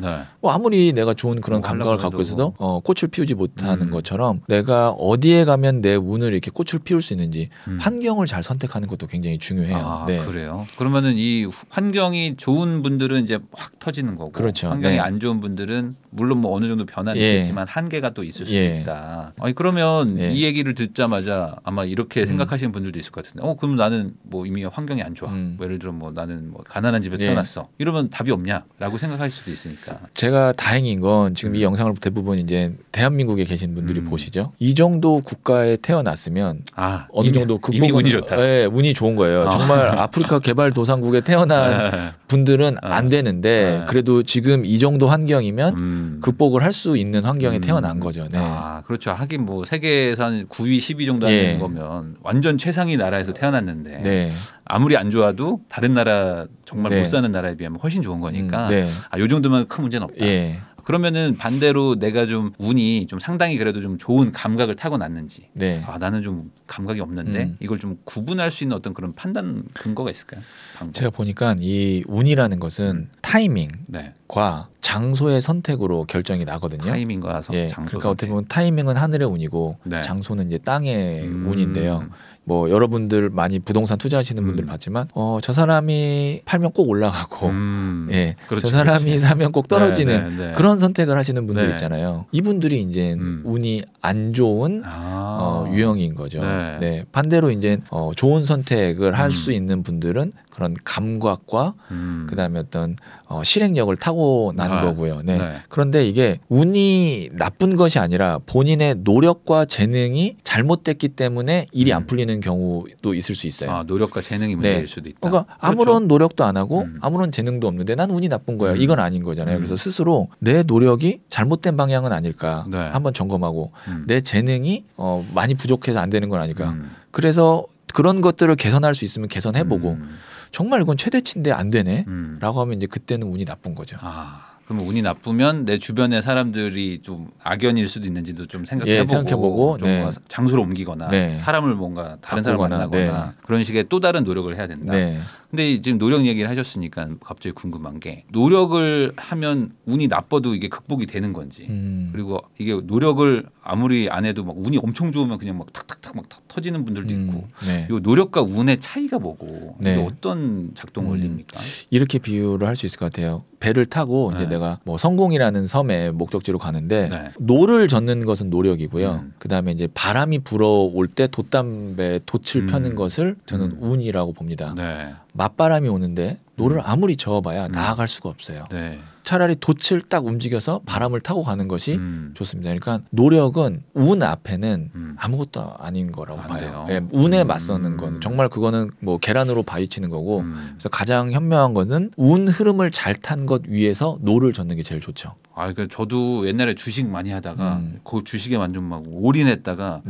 뭐 아무리 내가 좋은 그런 감각을 갖고 있어도 꽃을 피우지 못하는 것처럼 내가 어디에 가면 내 운을 이렇게 꽃을 피울 수 있는지 환경을 잘 선택하는 것도 굉장히 중요해요. 그래요? 그러면은 이 환경이 좋은 분들은 이제 확 터지는 거고 그렇죠. 환경이 안 좋은 분들은 물론 뭐 어느 정도 변화는 있겠지만 한계가 또 있을 수도 있다. 그러면 이 얘기를 듣자마자 아마 이렇게 생각하시는 분들도 있을 것 같은데 그럼 나는 뭐 이미 환경이 안 좋아. 뭐 예를 들어 뭐 나는 뭐 가난한 집에 태어났어. 이러면 답이 없냐라고 생각하실 수도 있으니까. 제가 다행인 건 지금 이 영상을 대부분 이제 대한민국에 계신 분들이 보시죠. 이 정도 국가에 태어났으면 어느 정도 이미 운이 좋다. 운이 좋은 거예요. 정말 아프리카 개발도상국에 태어난 분들은 안 되는데 그래도 지금 이 정도 환경이면 극복을 할 수 있는 환경에 태어난 거죠. 그렇죠. 하긴 뭐 세계에서 한 9위, 10위 정도 하는 거면 완전 최상위 나라에서 태어났는데 아무리 안 좋아도 다른 나라 정말 못 사는 나라에 비하면 훨씬 좋은 거니까 요 정도면 큰 문제는 없다. 그러면은 반대로 내가 좀 운이 좀 상당히 그래도 좀 좋은 감각을 타고났는지 나는 좀 감각이 없는데 이걸 좀 구분할 수 있는 어떤 그런 판단 근거가 있을까요? 방법? 제가 보니까 이 운이라는 것은 타이밍과 장소의 선택으로 결정이 나거든요. 타이밍과 장소 그러니까 어떻게 보면 타이밍은 하늘의 운이고 장소는 이제 땅의 운인데요. 뭐 여러분들 많이 부동산 투자하시는 분들 봤지만 저 사람이 팔면 꼭 올라가고 저 사람이 사면 꼭 떨어지는 그런 선택을 하시는 분들 있잖아요. 이분들이 이제 운이 안 좋은 유형인 거죠. 반대로 이제 좋은 선택을 할 수 있는 분들은 그런 감각과 그다음에 어떤 실행력을 타고난 거고요. 그런데 이게 운이 나쁜 것이 아니라 본인의 노력과 재능이 잘못됐기 때문에 일이 안 풀리는 경우도 있을 수 있어요. 노력과 재능이 문제일 수도 있다. 그러니까 아무런 노력도 안 하고 아무런 재능도 없는데 난 운이 나쁜 거야. 이건 아닌 거잖아요. 그래서 스스로 내 노력이 잘못된 방향은 아닐까 한번 점검하고 내 재능이 많이 부족해서 안 되는 건 아닐까. 그래서 그런 것들을 개선할 수 있으면 개선해보고 정말 이건 최대치인데 안 되네 라고 하면 이제 그때는 운이 나쁜 거죠. 그러면 운이 나쁘면 내 주변의 사람들이 좀 악연일 수도 있는지도 좀 생각해보고, 생각해보고 좀 네. 장소를 옮기거나 네. 사람을 뭔가 다른 사람을 만나거나 네. 그런 식의 또 다른 노력을 해야 된다. 네. 근데 지금 노력 얘기를 하셨으니까 갑자기 궁금한 게 노력을 하면 운이 나빠도 이게 극복이 되는 건지 그리고 이게 노력을 아무리 안 해도 막 운이 엄청 좋으면 그냥 막 탁탁탁 막 터지는 분들도 있고 네. 이 노력과 운의 차이가 뭐고 네. 이게 어떤 작동 원리입니까? 이렇게 비유를 할 수 있을 것 같아요. 배를 타고 이제 내가 뭐 성공이라는 섬에 목적지로 가는데 노를 젓는 것은 노력이고요. 그다음에 이제 바람이 불어올 때 돛담배 돛을 펴는 것을 저는 운이라고 봅니다. 맞바람이 오는데 노를 아무리 저어봐야 나아갈 수가 없어요. 차라리 돛을 딱 움직여서 바람을 타고 가는 것이 좋습니다. 그러니까 노력은 운 앞에는 아무것도 아닌 거라고 봐요. 네, 운에 맞서는 건 정말 그거는 뭐 계란으로 바위치는 거고 그래서 가장 현명한 거는 운 흐름을 잘 탄 것 위에서 노를 젓는 게 제일 좋죠. 그러니까 저도 옛날에 주식 많이 하다가 그 주식에 완전 막 올인했다가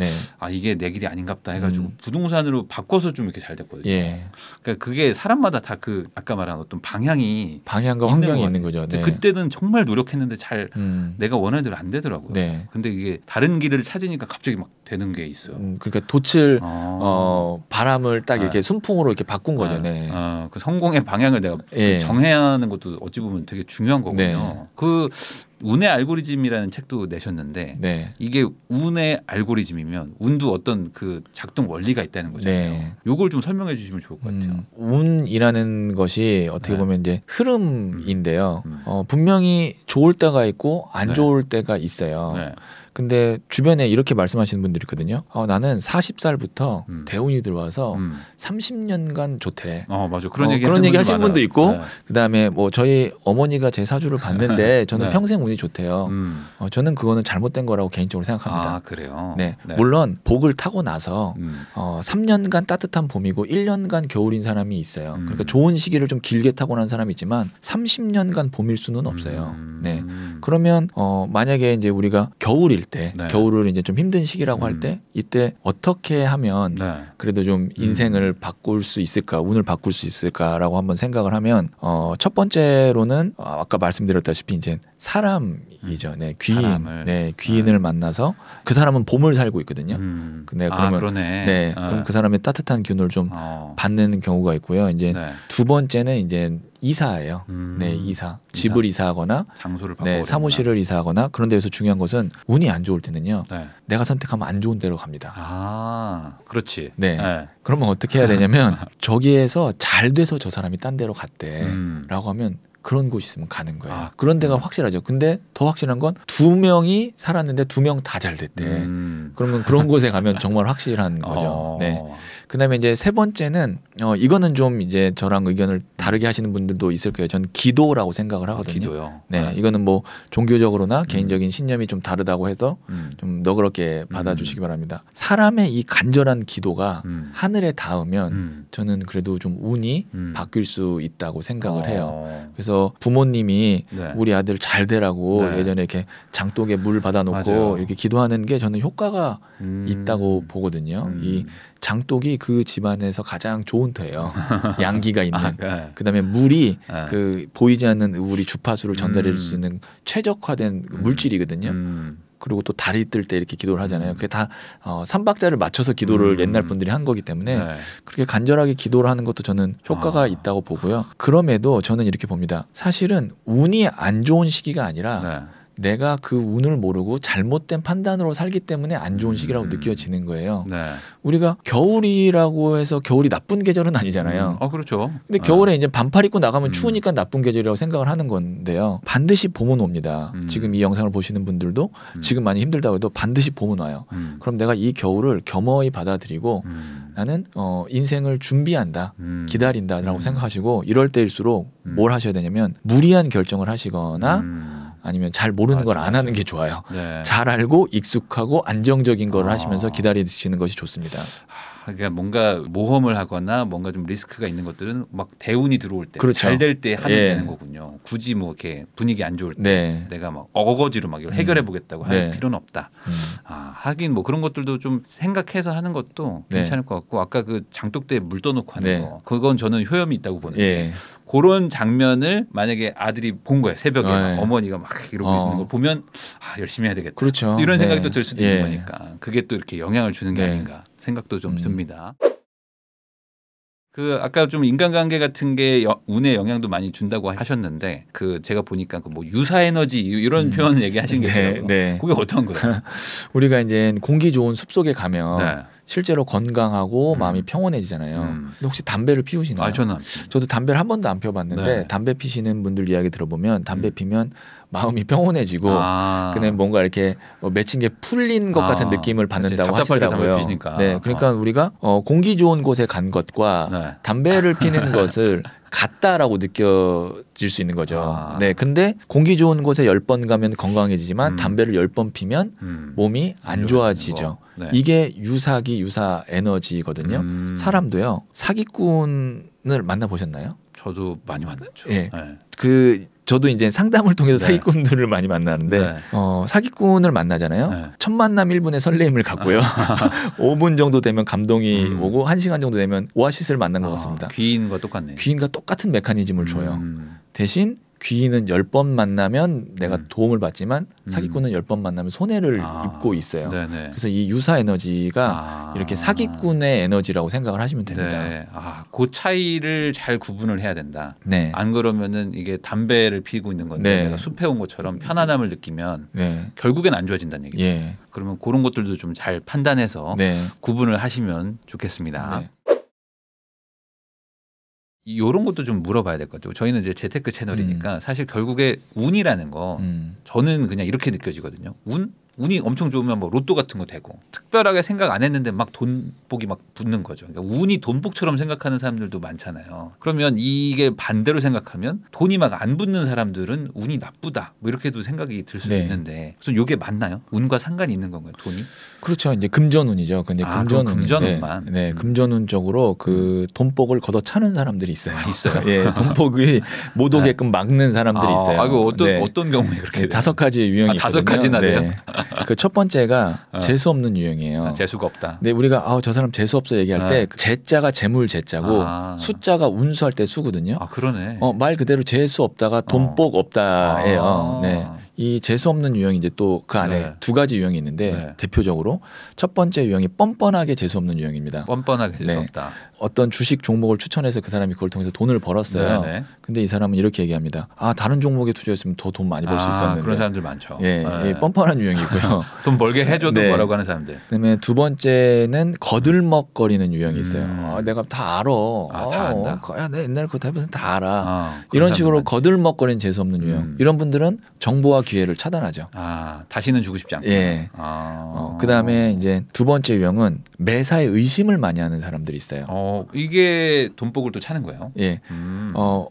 이게 내 길이 아닌갑다 해가지고 부동산으로 바꿔서 좀 이렇게 잘 됐거든요. 그러니까 그게 사람마다 다 그 아까 말한 어떤 방향과 환경이 있는 거죠. 그때는 정말 노력했는데 잘 내가 원하는 대로 안 되더라고요. 근데 이게 다른 길을 찾으니까 갑자기 막 되는 게 있어요. 그러니까 돛을 바람을 딱 이렇게 순풍으로 이렇게 바꾼 거죠. 그 성공의 방향을 내가 정해야 하는 것도 어찌 보면 되게 중요한 거거든요. 그 운의 알고리즘이라는 책도 내셨는데 이게 운의 알고리즘이면 운도 어떤 그 작동 원리가 있다는 거잖아요. 요걸 좀 설명해 주시면 좋을 것 같아요. 운이라는 것이 어떻게 보면 이제 흐름인데요. 분명히 좋을 때가 있고 안 좋을 때가 있어요. 근데 주변에 이렇게 말씀하시는 분들이 있거든요. 나는 40살부터 대운이 들어와서 30년간 좋대. 맞아. 그런 얘기 하시는 분도 있고 그다음에 뭐 저희 어머니가 제 사주를 봤는데 저는 평생 운이 좋대요. 저는 그거는 잘못된 거라고 개인적으로 생각합니다. 그래요? 물론 복을 타고 나서 3년간 따뜻한 봄이고 1년간 겨울인 사람이 있어요. 그러니까 좋은 시기를 좀 길게 타고 난 사람이 있지만 30년간 봄일 수는 없어요. 그러면 만약에 이제 우리가 겨울일 때 겨울을 이제 좀 힘든 시기라고 할 때 이때 어떻게 하면 그래도 좀 인생을 바꿀 수 있을까, 운을 바꿀 수 있을까라고 한번 생각을 하면 첫 번째로는 아까 말씀드렸다시피 이제 사람이죠. 귀인을 만나서 그 사람은 봄을 살고 있거든요. 그러면 그럼 그 사람의 따뜻한 기운을 좀 받는 경우가 있고요. 이제 두 번째는 이제 이사예요. 이사. 집을 이사하거나 장소를 바꾸거나 사무실을 이사하거나 그런 데에서 중요한 것은 운이 안 좋을 때는요. 내가 선택하면 안 좋은 데로 갑니다. 그렇지. 그러면 어떻게 해야 되냐면 저기에서 잘 돼서 저 사람이 딴 데로 갔대라고 하면 그런 곳이 있으면 가는 거예요. 그런 데가 확실하죠. 근데 더 확실한 건 2명이 살았는데 2명 다 잘 됐대. 그러면 그런 곳에 가면 정말 확실한 거죠. 그다음에 이제 세 번째는 이거는 좀 이제 저랑 의견을 다르게 하시는 분들도 있을 거예요. 전 기도라고 생각을 하거든요. 기도요. 이거는 뭐 종교적으로나 개인적인 신념이 좀 다르다고 해도 좀 너그럽게 받아주시기 바랍니다. 사람의 이 간절한 기도가 하늘에 닿으면 저는 그래도 좀 운이 바뀔 수 있다고 생각을 해요. 그래서 부모님이 우리 아들 잘 되라고 예전에 이렇게 장독에 물 받아놓고 이렇게 기도하는 게 저는 효과가 있다고 보거든요. 이 장독이 그 집안에서 가장 좋은 터예요. 양기가 있는. 그다음에 물이 그 보이지 않는 우리 주파수를 전달해 줄 수 있는 최적화된 물질이거든요. 그리고 또 달이 뜰 때 이렇게 기도를 하잖아요. 그게 다 삼박자를 맞춰서 기도를 옛날 분들이 한 거기 때문에 그렇게 간절하게 기도를 하는 것도 저는 효과가 있다고 보고요. 그럼에도 저는 이렇게 봅니다. 사실은 운이 안 좋은 시기가 아니라 내가 그 운을 모르고 잘못된 판단으로 살기 때문에 안 좋은 시기라고 느껴지는 거예요. 우리가 겨울이라고 해서 겨울이 나쁜 계절은 아니잖아요. 그렇죠. 근데 겨울에 이제 반팔 입고 나가면 추우니까 나쁜 계절이라고 생각을 하는 건데요. 반드시 봄은 옵니다. 지금 이 영상을 보시는 분들도 지금 많이 힘들다고 해도 반드시 봄은 와요. 그럼 내가 이 겨울을 겸허히 받아들이고 나는 인생을 준비한다, 기다린다라고 생각하시고 이럴 때일수록 뭘 하셔야 되냐면 무리한 결정을 하시거나 아니면 잘 모르는 걸 안 하는 게 좋아요. 잘 알고 익숙하고 안정적인 걸 하시면서 기다리시는 것이 좋습니다. 그러니까 뭔가 모험을 하거나 뭔가 좀 리스크가 있는 것들은 막 대운이 들어올 때 잘 될 때 하면 되는 거군요. 굳이 뭐 이렇게 분위기 안 좋을 때 내가 막 어거지로 막 이걸 해결해 보겠다고 할 필요는 없다. 하긴 뭐 그런 것들도 좀 생각해서 하는 것도 괜찮을 것 같고 아까 그 장독대에 물 떠놓고 하는 거 그건 저는 효험이 있다고 보는데 그런 장면을 만약에 아들이 본 거예요. 새벽에 어머니가 막 이러고 있는 걸 보면 열심히 해야 되겠다. 그렇죠. 이런 생각이 또 들 수도 있는 거니까 그게 또 이렇게 영향을 주는 게 아닌가 생각도 좀 듭니다. 그 아까 좀 인간관계 같은 게 운에 영향도 많이 준다고 하셨는데 그 제가 보니까 그 뭐 유사 에너지 이런 표현을 얘기하신 게 있더라고요. 그게 어떤 거예요? 우리가 이제 공기 좋은 숲속에 가면 실제로 건강하고 마음이 평온해지잖아요. 근데 혹시 담배를 피우시나요? 저도 담배를 한 번도 안 피워봤는데 담배 피시는 분들 이야기 들어보면 담배 피면 마음이 평온해지고 그냥 뭔가 이렇게 맺힌 게 풀린 것 같은 느낌을 받는다고 하시더라고요. 네, 그러니까 우리가 공기 좋은 곳에 간 것과 담배를 피는 것을 같다라고 느껴질 수 있는 거죠. 네, 근데 공기 좋은 곳에 10번 가면 건강해지지만 담배를 10번 피면 몸이 안 좋아지죠. 이게 유사기, 유사 에너지거든요. 사람도요. 사기꾼을 만나보셨나요? 저도 많이 만났죠. 저도 이제 상담을 통해서 사기꾼들을 많이 만나는데 사기꾼을 만나잖아요. 첫 만남 1분의 설레임을 갖고요. 5분 정도 되면 감동이 오고 1시간 정도 되면 오아시스를 만난 것 같습니다. 귀인과 똑같네요. 귀인과 똑같은 메커니즘을 줘요. 대신 귀인은 10번 만나면 내가 도움을 받지만 사기꾼은 10번 만나면 손해를 입고 있어요. 그래서 이 유사 에너지가 이렇게 사기꾼의 에너지라고 생각을 하시면 됩니다. 그 차이를 잘 구분을 해야 된다. 안 그러면은 이게 담배를 피우고 있는 건데 내가 숲에 온 것처럼 편안함을 느끼면 결국엔 안 좋아진다는 얘기죠. 그러면 그런 것들도 좀 잘 판단해서 구분을 하시면 좋겠습니다. 이런 것도 좀 물어봐야 될 것 같아요. 저희는 이제 재테크 채널이니까 사실 결국에 운이라는 거 저는 그냥 이렇게 느껴지거든요. 운이 엄청 좋으면 뭐 로또 같은 거 되고 특별하게 생각 안 했는데 막 돈복이 막 붙는 거죠. 그러니까 운이 돈복처럼 생각하는 사람들도 많잖아요. 그러면 이게 반대로 생각하면 돈이 막 안 붙는 사람들은 운이 나쁘다 뭐 이렇게도 생각이 들 수도 있는데 그래서 이게 맞나요? 운과 상관이 있는 건가요? 돈이? 그렇죠. 이제 금전운이죠. 근데 금전운만. 금전운적으로 그 돈복을 걷어차는 사람들이 있어요. 있어요. 돈복이 못 오게끔 막는 사람들이 있어요. 어떤 경우에 그렇게 5가지의 유형이 있거든요. 5가지나 돼요. 그 첫 번째가 재수 없는 유형이에요. 재수가 없다. 근데 우리가 저 사람 재수 없어 얘기할 때 재자가 재물 재자고 숫자가 운수할 때 수거든요. 그러네. 말 그대로 재수 없다가 돈복 없다예요. 이 재수 없는 유형이 이제 또 그 안에 2가지 유형이 있는데 대표적으로 첫 번째 유형이 뻔뻔하게 재수 없는 유형입니다. 뻔뻔하게 재수 없다. 어떤 주식 종목을 추천해서 그 사람이 그걸 통해서 돈을 벌었어요. 근데 이 사람은 이렇게 얘기합니다. 다른 종목에 투자했으면 더 돈 많이 벌 수 있었는데. 그런 사람들 많죠. 뻔뻔한 유형이고요. 돈 벌게 해줘도 뭐라고 하는 사람들. 그다음에 두 번째는 거들먹거리는 유형이 있어요. 내가 다 알아. 다 안다. 야, 내 옛날에 그거 다 해봐서 다 알아. 이런 식으로 거들먹거리는 재수 없는 유형. 이런 분들은 정보와 기회를 차단하죠. 다시는 주고 싶지 않고. 그다음에 이제 두 번째 유형은 매사에 의심을 많이 하는 사람들이 있어요. 이게 돈복을 또 차는 거예요?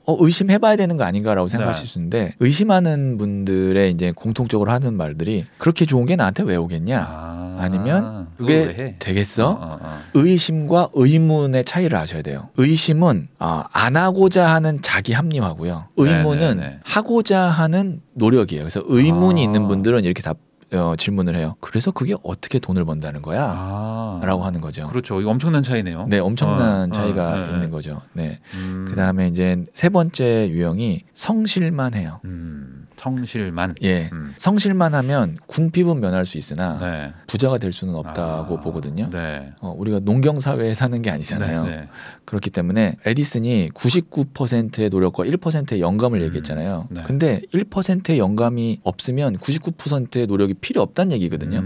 의심해봐야 되는 거 아닌가라고 생각하실 수 있는데 의심하는 분들의 이제 공통적으로 하는 말들이 그렇게 좋은 게 나한테 왜 오겠냐? 아니면 그게 되겠어? 의심과 의문의 차이를 아셔야 돼요. 의심은 안 하고자 하는 자기 합리화고요. 의문은 하고자 하는 노력이에요. 그래서 의문이 있는 분들은 이렇게 질문을 해요. 그래서 그게 어떻게 돈을 번다는 거야? 라고 하는 거죠. 그렇죠. 이거 엄청난 차이네요. 네, 엄청난 차이가 있는 거죠. 그다음에 이제 세 번째 유형이 성실만 해요. 성실만. 성실만 하면 궁핍은 면할 수 있으나 부자가 될 수는 없다고 보거든요. 우리가 농경 사회에 사는 게 아니잖아요. 그렇기 때문에 에디슨이 99%의 노력과 1%의 영감을 얘기했잖아요. 근데 1%의 영감이 없으면 99%의 노력이 필요 없다는 얘기거든요.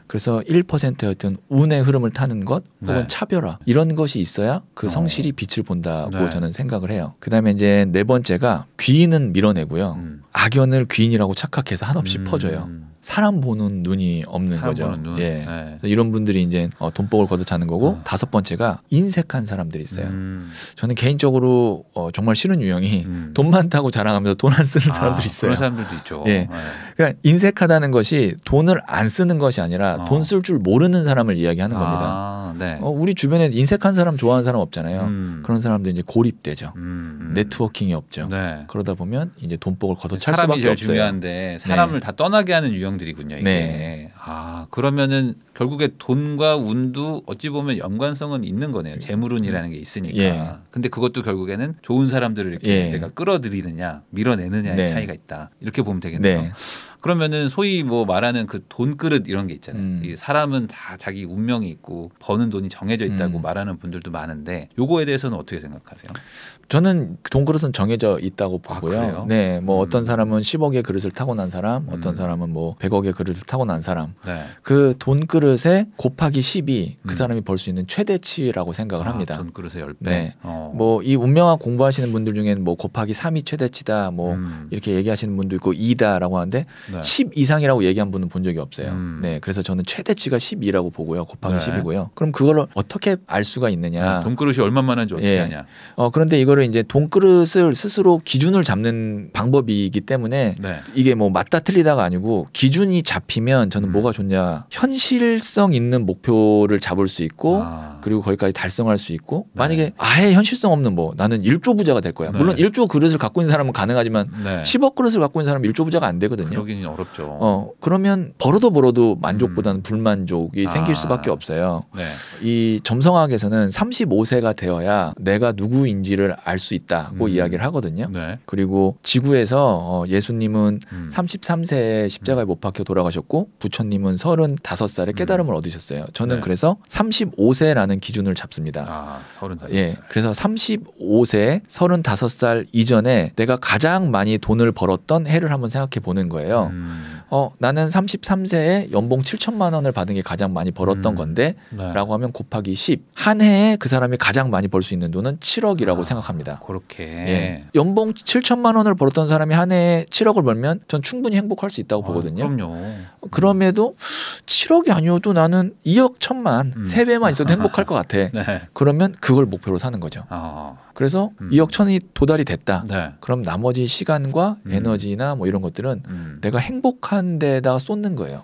그래서 1%의 어떤 운의 흐름을 타는 것 혹은 차별화 이런 것이 있어야 그 성실이 빛을 본다고 저는 생각을 해요. 그다음에 이제 네 번째가 귀인은 밀어내고요. 악연을 귀인이라고 착각해서 한없이 퍼줘요. 사람 보는 눈이 없는 거죠. 이런 분들이 이제 돈복을 걷어차는 거고 다섯 번째가 인색한 사람들이 있어요. 저는 개인적으로 정말 싫은 유형이 돈 많다고 자랑하면서 돈 안 쓰는 사람들이 있어요. 그런 사람들도 있죠. 그러니까 인색하다는 것이 돈을 안 쓰는 것이 아니라 돈 쓸 줄 모르는 사람을 이야기하는 겁니다. 우리 주변에 인색한 사람 좋아하는 사람 없잖아요. 그런 사람들 이제 고립되죠. 네트워킹이 없죠. 그러다 보면 이제 돈복을 걷어찰 수밖에 없어요. 사람이 제일 중요한데 사람을 다 떠나게 하는 유형 균형들이군요. 이게. 네. 아 그러면은 결국에 돈과 운도 어찌 보면 연관성은 있는 거네요. 재물운이라는 게 있으니까. 예. 근데 그것도 결국에는 좋은 사람들을 이렇게 내가 끌어들이느냐 밀어내느냐의 차이가 있다. 이렇게 보면 되겠네요. 네. 그러면은 소위 뭐 말하는 그 돈그릇 이런 게 있잖아요. 이 사람은 다 자기 운명이 있고 버는 돈이 정해져 있다고 말하는 분들도 많은데 요거에 대해서는 어떻게 생각하세요? 저는 돈그릇은 정해져 있다고 보고요. 그래요? 네, 뭐 어떤 사람은 10억의 그릇을 타고난 사람, 어떤 사람은 뭐 100억의 그릇을 타고난 사람. 네. 그 돈그릇에 곱하기 10이 그 사람이 벌 수 있는 최대치라고 생각을 합니다. 돈그릇의 10배. 네. 뭐 이 운명학 공부하시는 분들 중에는 뭐 곱하기 3이 최대치다, 뭐 이렇게 얘기하시는 분도 있고 2다라고 하는데 10 이상이라고 얘기한 분은 본 적이 없어요. 네, 그래서 저는 최대치가 12라고 보고요. 곱하기 10이고요. 그럼 그걸 어떻게 알 수가 있느냐? 돈그릇이 얼마만한지 어떻게 하냐? 그런데 이거를 이제 돈그릇을 스스로 기준을 잡는 방법이기 때문에 이게 뭐 맞다 틀리다가 아니고 기준이 잡히면 저는 뭐가 좋냐? 현실성 있는 목표를 잡을 수 있고 그리고 거기까지 달성할 수 있고 만약에 아예 현실성 없는 뭐 나는 1조 부자가 될 거야. 물론 1조 그릇을 갖고 있는 사람은 가능하지만 10억 그릇을 갖고 있는 사람은 1조 부자가 안 되거든요. 그러기는 어렵죠. 그러면 벌어도 만족보다는 불만족이 생길 수밖에 없어요. 이 점성학에서는 35세가 되어야 내가 누구인지를 알 수 있다고 이야기를 하거든요. 그리고 지구에서 예수님은 33세에 십자가에 못 박혀 돌아가셨고 부처님은 35살에 깨달음을 얻으셨어요. 저는 그래서 35세라는 기준을 잡습니다. 35세. 예, 그래서 35세, 35살 이전에 내가 가장 많이 돈을 벌었던 해를 한번 생각해 보는 거예요. 나는 33세에 연봉 7천만 원을 받은 게 가장 많이 벌었던 건데 라고 하면 곱하기 10. 한 해에 그 사람이 가장 많이 벌 수 있는 돈은 7억이라고 생각합니다. 그렇게. 예. 연봉 7천만 원을 벌었던 사람이 한 해에 7억을 벌면 전 충분히 행복할 수 있다고 보거든요. 그럼요. 그럼에도 7억이 아니어도 나는 2억 1천만 3배만 있어도 행복할 것 같아. 그러면 그걸 목표로 사는 거죠. 그래서 2억 1천이 도달이 됐다. 그럼 나머지 시간과 에너지나 뭐 이런 것들은 내가 행복한 데다가 쏟는 거예요.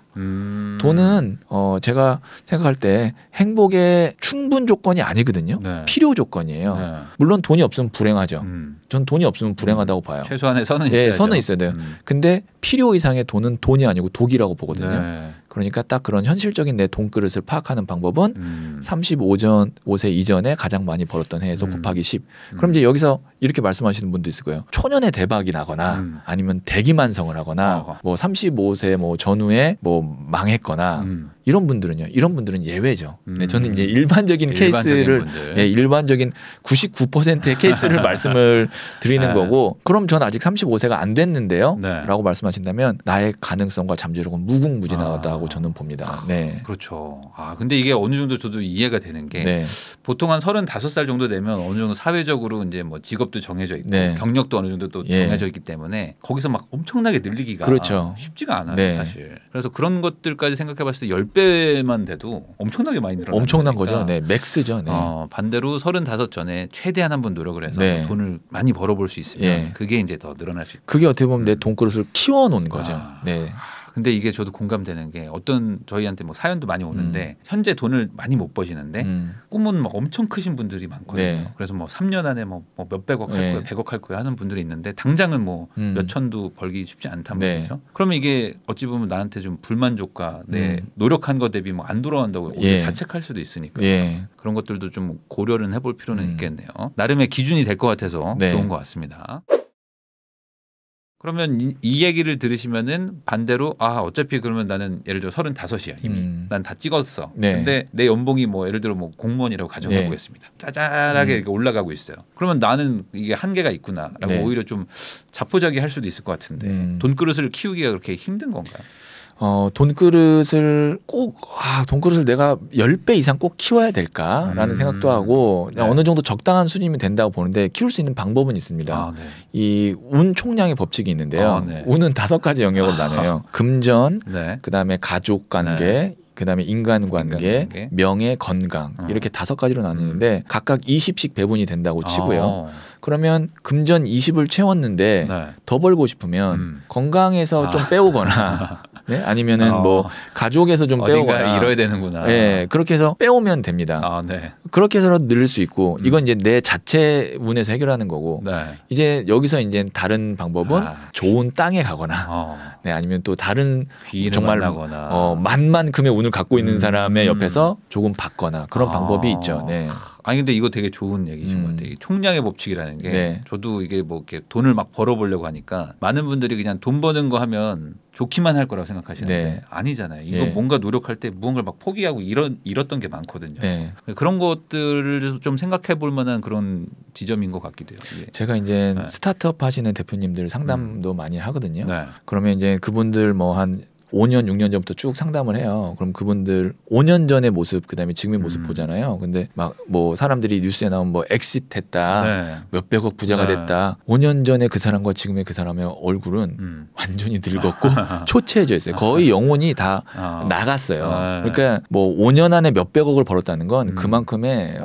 돈은 제가 생각할 때 행복의 충분 조건이 아니거든요. 필요 조건이에요. 물론 돈이 없으면 불행하죠. 전 돈이 없으면 불행하다고 봐요. 최소한의 선은 있어야죠. 예, 선은 있어야 돼요. 근데 필요 이상의 돈은 돈이 아니고 독이라고 보거든요. 그러니까 딱 그런 현실적인 내 돈그릇을 파악하는 방법은 35세 이전에 가장 많이 벌었던 해에서 곱하기 10. 그럼 이제 여기서 이렇게 말씀하시는 분도 있을 거예요. 초년에 대박이 나거나 아니면 대기만성을 하거나 뭐 35세 뭐 전후에 뭐 망했거나 이런 분들은 예외죠. 네, 저는 이제 일반적인 케이스를 일반적인 99%의 케이스를 말씀을 드리는 거고 그럼 전 아직 35세가 안 됐는데요. 라고 말씀하신다면 나의 가능성과 잠재력은 무궁무진하다고 저는 봅니다. 네. 그렇죠. 근데 이게 어느 정도 저도 이해가 되는 게 보통 한 35살 정도 되면 어느 정도 사회적으로 이제 뭐 직업도 정해져 있고 경력도 어느 정도 또 정해져 있기 때문에 거기서 막 엄청나게 늘리기가 쉽지가 않아요. 사실. 그래서 그런 것들까지 생각해 봤을 때 10배만 돼도 엄청나게 많이 늘어나는 엄청난 거죠. 네, 맥스죠. 네. 반대로 35 전에 최대한 한번 노력을 해서 돈을 많이 벌어볼 수 있으면 그게 이제 더 늘어날 수 있고 그게 어떻게 보면 내 돈그릇을 키워놓은 거죠. 네. 근데 이게 저도 공감되는 게 어떤 저희한테 뭐 사연도 많이 오는데 현재 돈을 많이 못 버시는데 꿈은 막 엄청 크신 분들이 많거든요. 그래서 뭐 3년 안에 뭐 몇백억 할 거예요, 100억 할 거예요 하는 분들이 있는데 당장은 뭐 몇천도 벌기 쉽지 않단 말이죠. 그러면 이게 어찌 보면 나한테 좀 불만족과 내 노력한 것 대비 뭐 안 돌아간다고 오히려 자책할 수도 있으니까 그런 것들도 좀 고려를 해볼 필요는 있겠네요. 나름의 기준이 될 것 같아서 좋은 것 같습니다. 그러면 이 얘기를 들으시면은 반대로 어차피 그러면 나는 예를 들어 35이야 이미 난 다 찍었어. 근데 내 연봉이 뭐 예를 들어 뭐 공무원이라고 가정해 보겠습니다. 짜잘하게 이렇게 올라가고 있어요. 그러면 나는 이게 한계가 있구나라고 오히려 좀 자포자기할 수도 있을 것 같은데 돈그릇을 키우기가 그렇게 힘든 건가요? 돈그릇을 돈그릇을 내가 10배 이상 꼭 키워야 될까라는 생각도 하고 어느 정도 적당한 수준이면 된다고 보는데 키울 수 있는 방법은 있습니다. 이 운 총량의 법칙이 있는데요. 운은 5가지 영역으로 나눠요. 금전, 그다음에 가족 관계, 그다음에 인간관계, 명예, 건강 이렇게 5가지로 나뉘는데 각각 20씩 배분이 된다고 치고요. 그러면 금전 20을 채웠는데 더 벌고 싶으면 건강에서 좀 빼오거나 네? 아니면은 뭐 가족에서 좀 빼오거나 잃어야 되는구나. 네, 그렇게 해서 빼오면 됩니다. 아, 네. 그렇게 해서라도 늘릴 수 있고 이건 이제 내 자체 운에서 해결하는 거고 네. 이제 여기서 이제 다른 방법은 좋은 땅에 가거나 네, 아니면 또 다른 정말 만만큼의 운을 갖고 있는 사람의 옆에서 조금 받거나 그런 방법이 있죠. 네. 아니 근데 이거 되게 좋은 얘기신 것 같아요. 총량의 법칙이라는 게 네. 저도 이게 뭐 이렇게 돈을 막 벌어보려고 하니까 많은 분들이 그냥 돈 버는 거 하면 좋기만 할 거라고 생각하시는데 네. 아니잖아요. 이거 뭔가 노력할 때 무언가를 막 포기하고 잃었던 게 많거든요. 네. 그런 것들을 좀 생각해 볼 만한 그런 지점인 것 같기도 해요. 예. 제가 이제 스타트업 하시는 대표님들 상담도 많이 하거든요. 네. 그러면 이제 그분들 뭐 한 5년, 6년 전부터 쭉 상담을 해요. 그럼 그분들 5년 전의 모습, 그다음에 지금의 모습 보잖아요. 근데 막 뭐 사람들이 뉴스에 나오면 뭐 엑시트했다, 네. 몇백억 부자가 됐다. 5년 전에 그 사람과 지금의 그 사람의 얼굴은 완전히 늙었고 초췌해져 있어요. 거의 영혼이 다 나갔어요. 그러니까 뭐 5년 안에 몇백억을 벌었다는 건 그만큼의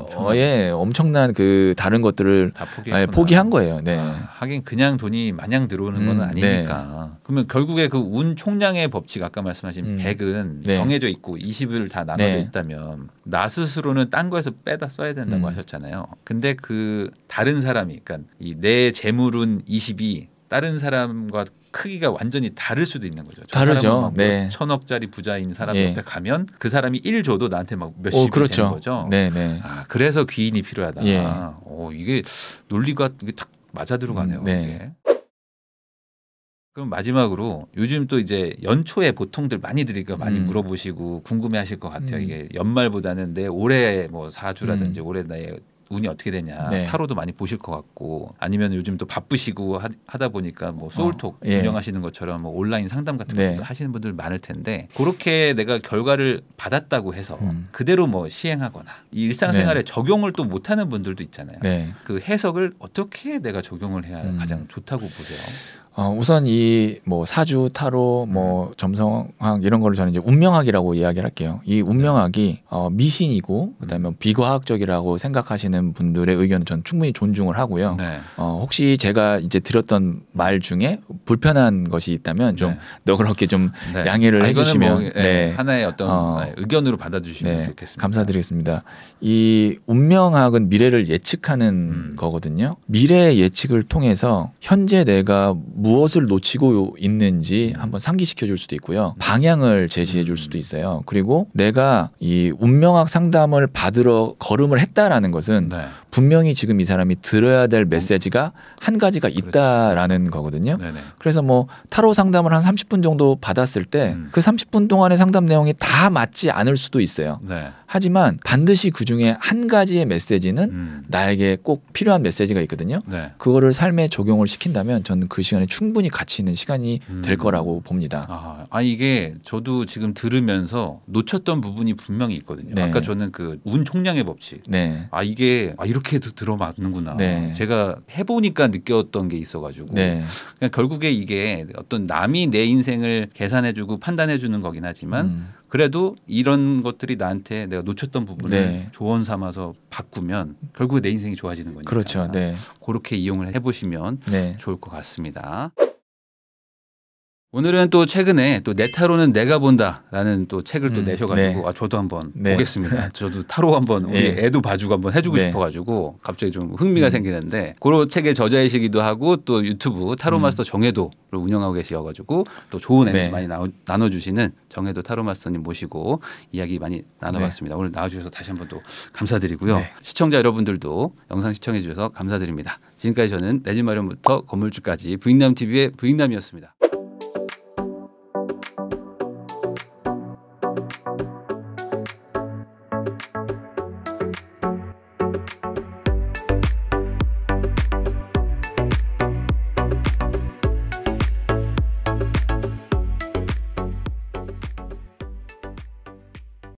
엄청난 그 다른 것들을 다 포기한 거예요. 네. 하긴 그냥 돈이 마냥 들어오는 건 아니니까. 네. 그러면 결국에 그 운 총량의 법칙 아까 말씀하신 100은 네. 정해져 있고 20을 다 나눠져 있다면 나 스스로는 딴 거에서 빼다 써야 된다고 하셨잖아요. 근데 그 다른 사람이 그러니까 이 내 재물운 20이 다른 사람과 크기가 완전히 다를 수도 있는 거죠. 다르죠. 네. 1000억짜리 부자인 사람 옆에 가면 그 사람이 1 줘도 나한테 막 몇십이 그렇죠. 되는 거죠. 네네. 그래서 귀인이 필요하다. 예. 이게 논리가 이게 딱 맞아 들어가네요. 네. 그럼 마지막으로 요즘 또 이제 연초에 보통들 많이들 많이 물어보시고 궁금해하실 것 같아요. 이게 연말보다는 내 올해 뭐 사주라든지 올해 나의 운이 어떻게 되냐 타로도 많이 보실 것 같고 아니면 요즘 또 바쁘시고 하다 보니까 뭐 소울톡 운영하시는 것처럼 뭐 온라인 상담 같은 것도 하시는 분들 많을 텐데 그렇게 내가 결과를 받았다고 해서 그대로 뭐 시행하거나 이 일상생활에 적용을 또 못하는 분들도 있잖아요. 그 해석을 어떻게 내가 적용을 해야 가장 좋다고 보세요? 우선 이 뭐 사주, 타로, 뭐 점성학 이런 거를 저는 이제 운명학이라고 이야기를 할게요. 이 운명학이 미신이고 그다음에 비과학적이라고 생각하시는 분들의 의견은 저는 충분히 존중을 하고요. 혹시 제가 이제 드렸던 말 중에 불편한 것이 있다면 좀 너그럽게 좀 양해를 해주시면 뭐, 하나의 어떤 의견으로 받아주시면 좋겠습니다. 감사드리겠습니다. 이 운명학은 미래를 예측하는 거거든요. 미래 예측을 통해서 현재 내가 무엇을 놓치고 있는지 한번 상기시켜 줄 수도 있고요. 방향을 제시해 줄 수도 있어요. 그리고 내가 이 운명학 상담을 받으러 걸음을 했다라는 것은 분명히 지금 이 사람이 들어야 될 메시지가 한 가지가 있다라는 거거든요. 그래서 뭐 타로 상담을 한 30분 정도 받았을 때 그 30분 동안의 상담 내용이 다 맞지 않을 수도 있어요. 하지만 반드시 그중에 한 가지의 메시지는 나에게 꼭 필요한 메시지가 있거든요. 그거를 삶에 적용을 시킨다면 저는 그 시간에 충분히 가치 있는 시간이 될 거라고 봅니다. 이게 저도 지금 들으면서 놓쳤던 부분이 분명히 있거든요. 아까 저는 그 운 총량의 법칙. 이게 이렇게도 들어맞는구나. 제가 해보니까 느꼈던 게 있어가지고 그냥 결국에 이게 어떤 남이 내 인생을 계산해주고 판단해주는 거긴 하지만 그래도 이런 것들이 나한테 내가 놓쳤던 부분을 조언 삼아서 바꾸면 결국에 내 인생이 좋아지는 거니까. 그렇죠. 그렇게 이용을 해보시면 좋을 것 같습니다. 오늘은 또 최근에 또 내 타로는 내가 본다라는 또 책을 또 내셔가지고 저도 한번 보겠습니다. 저도 타로 한번 우리 애도 봐주고 한번 해주고 싶어가지고 갑자기 좀 흥미가 생기는데 그런 책의 저자이시기도 하고 또 유튜브 타로마스터 정혜도를 운영하고 계셔가지고 또 좋은 에너지 많이 나눠주시는 정혜도 타로마스터님 모시고 이야기 많이 나눠봤습니다. 오늘 나와주셔서 다시 한번 또 감사드리고요. 시청자 여러분들도 영상 시청해 주셔서 감사드립니다. 지금까지 저는 내 집 마련부터 건물주까지 부익남TV의 부익남이었습니다.